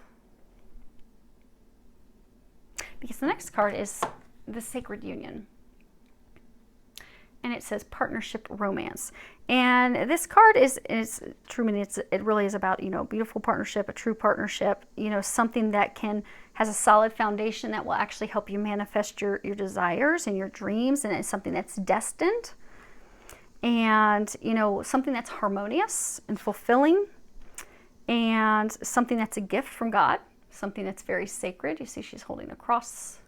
Because the next card is the Sacred Union. And it says partnership romance. And this card is true. It really is about, beautiful partnership, a true partnership, something that has a solid foundation that will actually help you manifest your desires and your dreams. And it's something that's destined, and, something that's harmonious and fulfilling, and something that's a gift from God, something that's very sacred. You see, she's holding a cross.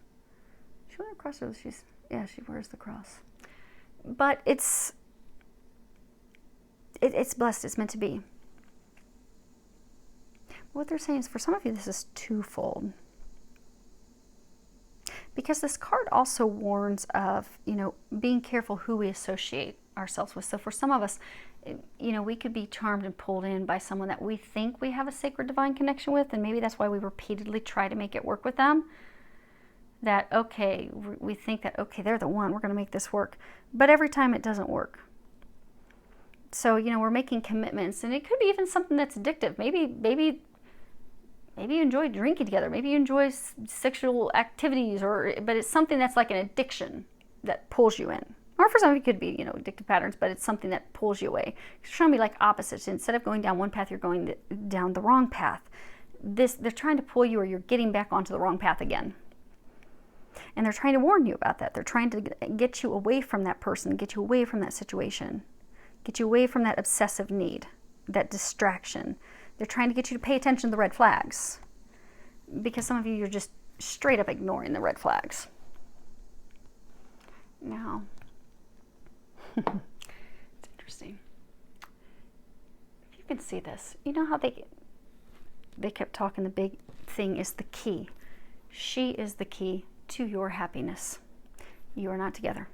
Is she holding a cross, or she wears the cross. But it's blessed. It's meant to be. What they're saying is, for some of you, this is twofold. Because this card also warns of, being careful who we associate ourselves with. So for some of us, we could be charmed and pulled in by someone that we think we have a sacred divine connection with, and maybe that's why we repeatedly try to make it work with them. That, okay, we think that, okay, they're the one, we're going to make this work. But every time it doesn't work. So, we're making commitments, and it could be even something that's addictive. Maybe you enjoy drinking together. Maybe you enjoy sexual activities, but it's something that's like an addiction that pulls you in. Or for some of you, it could be, addictive patterns, but it's something that pulls you away. It's trying to be like opposites. Instead of going down one path, you're going down the wrong path. They're trying to pull you, or you're getting back onto the wrong path again. And they're trying to warn you about that. They're trying to get you away from that person, get you away from that situation, get you away from that obsessive need, that distraction. They're trying to get you to pay attention to the red flags, because some of you, you're just straight up ignoring the red flags. Now, it's interesting. You can see this. You know how they kept talking, the big thing is the key. She is the key to your happiness. You are not together.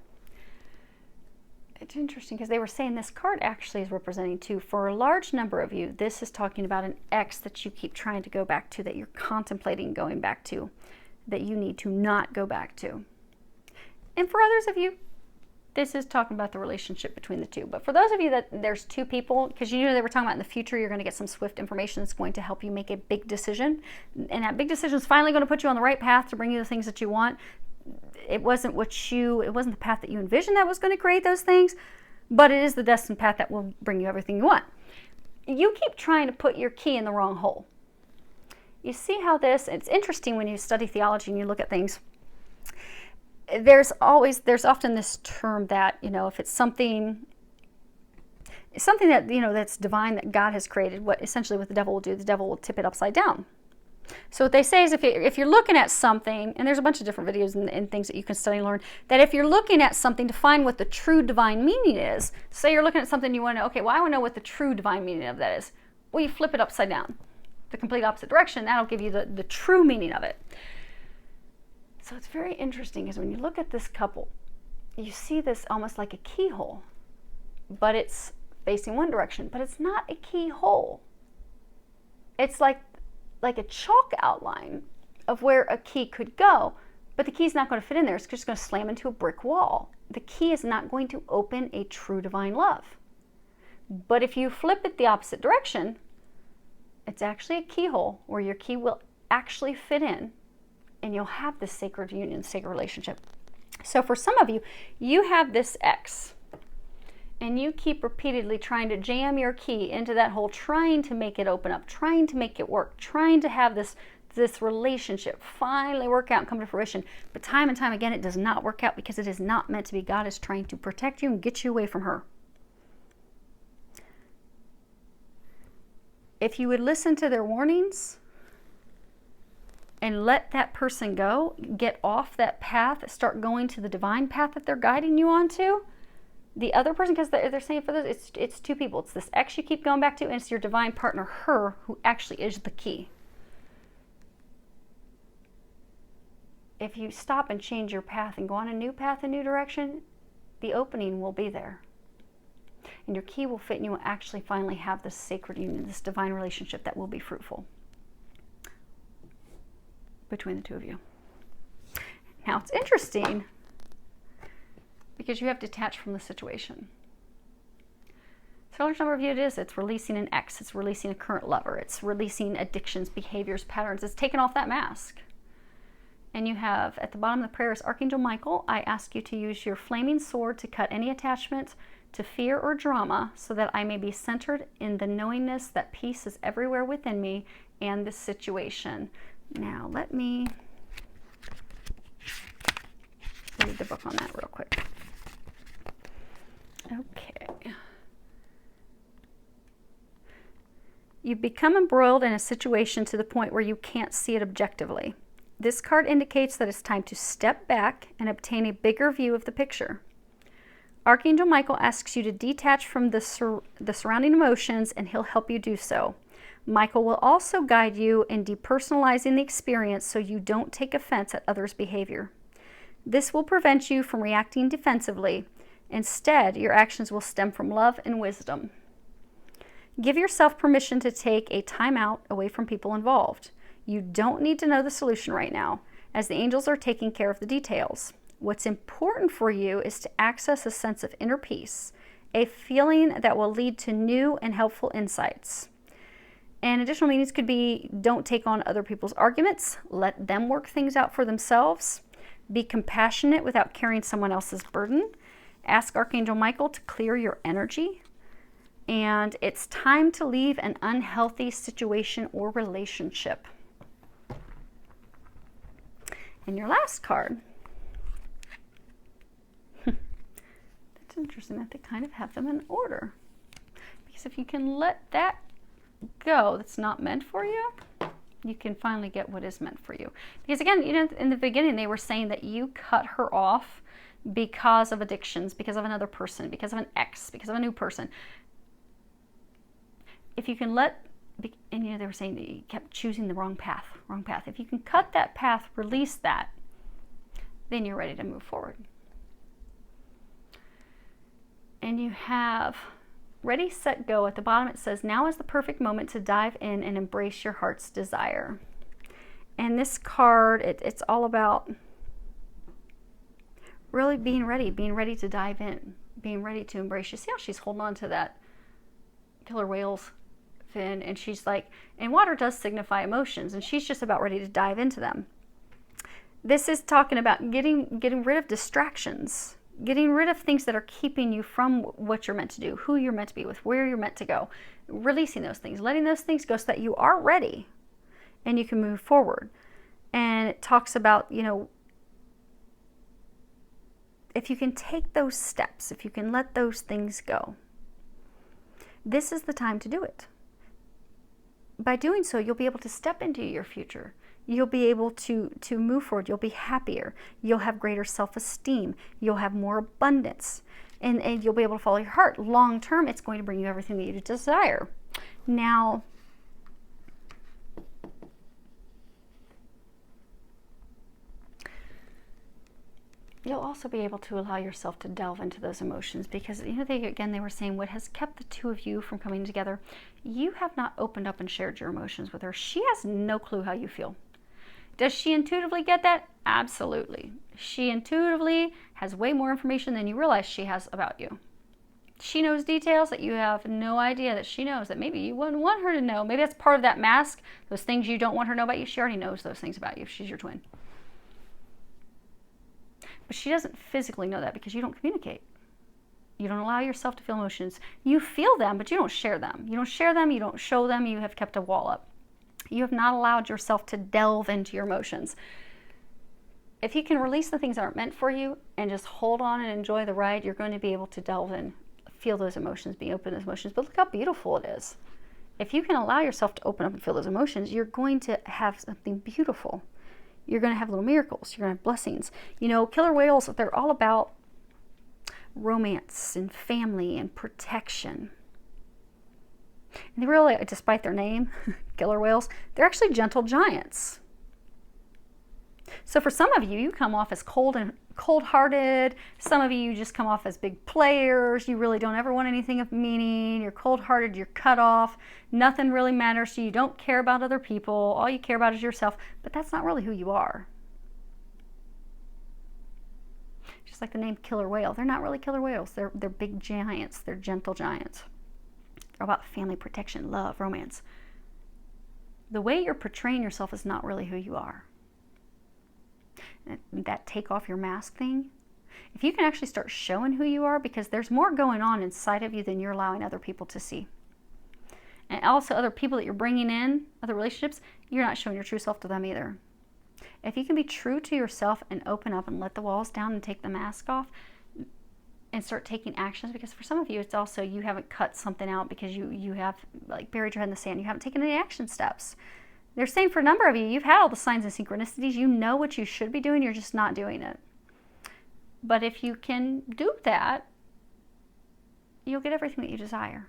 It's interesting because they were saying this card actually is representing too, for a large number of you, this is talking about an ex that you keep trying to go back to, that you're contemplating going back to, that you need to not go back to. And for others of you, this is talking about the relationship between the two. But for those of you that there's two people, because they were talking about in the future, you're going to get some swift information that's going to help you make a big decision. And that big decision is finally going to put you on the right path to bring you the things that you want. It wasn't the path that you envisioned that was going to create those things, but it is the destined path that will bring you everything you want. You keep trying to put your key in the wrong hole. You see how it's interesting when you study theology and you look at things. There's often this term that, if it's something that, that's divine, that God has created, what the devil will do, the devil will tip it upside down. So what they say is if you're looking at something, and there's a bunch of different videos and things that you can study and learn, that if you're looking at something to find what the true divine meaning is, say you're looking at something you want to know, okay, well, I want to know what the true divine meaning of that is. Well, you flip it upside down, the complete opposite direction. That'll give you the true meaning of it. So it's very interesting is when you look at this couple, you see this almost like a keyhole, but it's facing one direction, but it's not a keyhole. It's like a chalk outline of where a key could go, but the key's not going to fit in there. It's just going to slam into a brick wall. The key is not going to open a true divine love. But if you flip it the opposite direction, it's actually a keyhole where your key will actually fit in, and you'll have this sacred union, sacred relationship. So for some of you, you have this X, and you keep repeatedly trying to jam your key into that hole, trying to make it open up, trying to make it work, trying to have this relationship finally work out and come to fruition. But time and time again, it does not work out because it is not meant to be. God is trying to protect you and get you away from her. If you would listen to their warnings and let that person go, get off that path, start going to the divine path that they're guiding you onto, the other person, because they're saying for this, it's two people. It's this X you keep going back to, and it's your divine partner, her, who actually is the key. If you stop and change your path and go on a new path, a new direction, the opening will be there. And your key will fit, and you will actually finally have this sacred union, this divine relationship that will be fruitful between the two of you. Now, it's interesting because you have detached from the situation. So a large number of you, it's releasing an ex, it's releasing a current lover, it's releasing addictions, behaviors, patterns, it's taking off that mask. And you have, at the bottom of the prayer is Archangel Michael. I ask you to use your flaming sword to cut any attachment to fear or drama so that I may be centered in the knowingness that peace is everywhere within me and this situation. Now, let me read the book on that real quick. Okay. You become embroiled in a situation to the point where you can't see it objectively. This card indicates that it's time to step back and obtain a bigger view of the picture. Archangel Michael asks you to detach from the surrounding emotions, and he'll help you do so. Michael will also guide you in depersonalizing the experience so you don't take offense at others' behavior. This will prevent you from reacting defensively. Instead, your actions will stem from love and wisdom. Give yourself permission to take a time out away from people involved. You don't need to know the solution right now, as the angels are taking care of the details. What's important for you is to access a sense of inner peace, a feeling that will lead to new and helpful insights. And additional meanings could be, don't take on other people's arguments, let them work things out for themselves, be compassionate without carrying someone else's burden, ask Archangel Michael to clear your energy, and it's time to leave an unhealthy situation or relationship. And your last card, that's interesting that they kind of have them in order. Because if you can let that go that's not meant for you, you can finally get what is meant for you. Because again, you know, in the beginning they were saying that you cut her off because of addictions, because of another person, because of an ex, because of a new person. If you can let, and you know, they were saying that you kept choosing the wrong path. If you can cut that path, release that, then you're ready to move forward. And you have ready, set, go. At the bottom it says, now is the perfect moment to dive in and embrace your heart's desire. And this card, it's all about really being ready to dive in, being ready to embrace. You see how she's holding on to that killer whale's fin, and she's like, and water does signify emotions, and she's just about ready to dive into them. This is talking about getting rid of distractions, getting rid of things that are keeping you from what you're meant to do, who you're meant to be with, where you're meant to go, releasing those things, letting those things go so that you are ready and you can move forward. And it talks about, you know, if you can take those steps, if you can let those things go, this is the time to do it. by doing so, you'll be able to step into your future. You'll be able to move forward. You'll be happier. You'll have greater self-esteem. You'll have more abundance. And you'll be able to follow your heart. Long term, it's going to bring you everything that you desire. Now, you'll also be able to allow yourself to delve into those emotions because, you know, they were saying what has kept the two of you from coming together. You have not opened up and shared your emotions with her. She has no clue how you feel. Does she intuitively get that? Absolutely. She intuitively has way more information than you realize she has about you. She knows details that you have no idea that she knows that maybe you wouldn't want her to know. Maybe that's part of that mask. Those things you don't want her to know about you, she already knows those things about you if she's your twin. But she doesn't physically know that because you don't communicate. You don't allow yourself to feel emotions. You feel them, but you don't share them. You don't share them, you don't show them, you have kept a wall up. You have not allowed yourself to delve into your emotions. If you can release the things that aren't meant for you and just hold on and enjoy the ride, you're going to be able to delve in, feel those emotions, be open to those emotions. But look how beautiful it is. If you can allow yourself to open up and feel those emotions, you're going to have something beautiful. You're going to have little miracles. You're going to have blessings. You know, killer whales, they're all about romance and family and protection. And they really, despite their name, killer whales, they're actually gentle giants. So for some of you, you come off as cold-hearted. Some of you just come off as big players. You really don't ever want anything of meaning. You're cold-hearted. You're cut off. Nothing really matters to you. You don't care about other people. All you care about is yourself. But that's not really who you are. Just like the name killer whale. They're not really killer whales. They're big giants. They're gentle giants. They're about family, protection, love, romance. The way you're portraying yourself is not really who you are. That take off your mask thing, if you can actually start showing who you are, because there's more going on inside of you than you're allowing other people to see. And also other people that you're bringing in, other relationships, you're not showing your true self to them either. If you can be true to yourself and open up and let the walls down and take the mask off and start taking actions, because for some of you, it's also you haven't cut something out because you have like buried your head in the sand. You haven't taken any action steps. They're saying for a number of you, you've had all the signs and synchronicities. You know what you should be doing. You're just not doing it. But if you can do that, you'll get everything that you desire.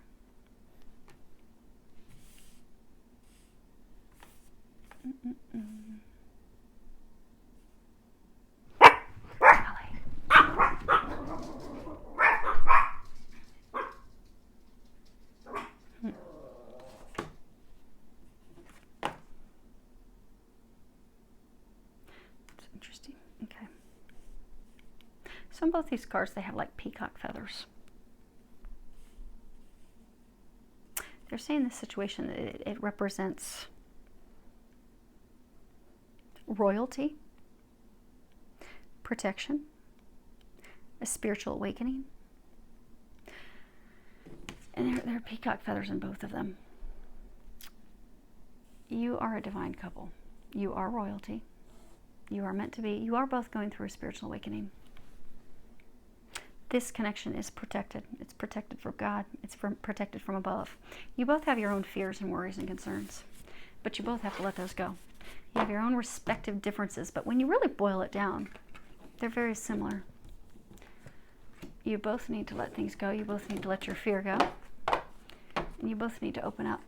Interesting. Okay. So in both these cards, they have like peacock feathers. They're saying this situation, it represents royalty, protection, a spiritual awakening. And there are peacock feathers in both of them. You are a divine couple. You are royalty. You are meant to be. You are both going through a spiritual awakening. This connection is protected. It's protected from God. It's protected from above. You both have your own fears and worries and concerns, but you both have to let those go. You have your own respective differences, but when you really boil it down, they're very similar. You both need to let things go. You both need to let your fear go. And you both need to open up.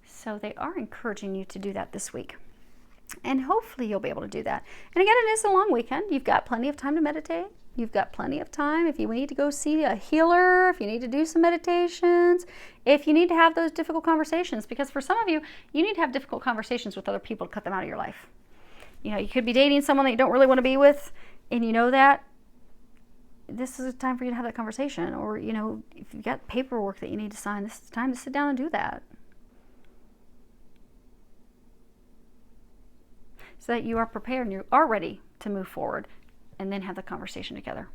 So they are encouraging you to do that this week. And hopefully you'll be able to do that. And again, it is a long weekend. You've got plenty of time to meditate. You've got plenty of time if you need to go see a healer, if you need to do some meditations, if you need to have those difficult conversations. Because for some of you, you need to have difficult conversations with other people to cut them out of your life. You know, you could be dating someone that you don't really want to be with, and you know that. This is a time for you to have that conversation. Or, you know, if you've got paperwork that you need to sign, this is the time to sit down and do that. So that you are prepared and you are ready to move forward and then have the conversation together.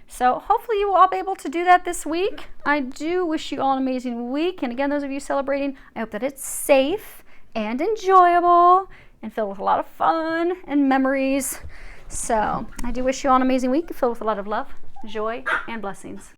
So hopefully you will all be able to do that this week. I do wish you all an amazing week. And again, those of you celebrating, I hope that it's safe and enjoyable and filled with a lot of fun and memories. So I do wish you all an amazing week filled with a lot of love, joy, and blessings.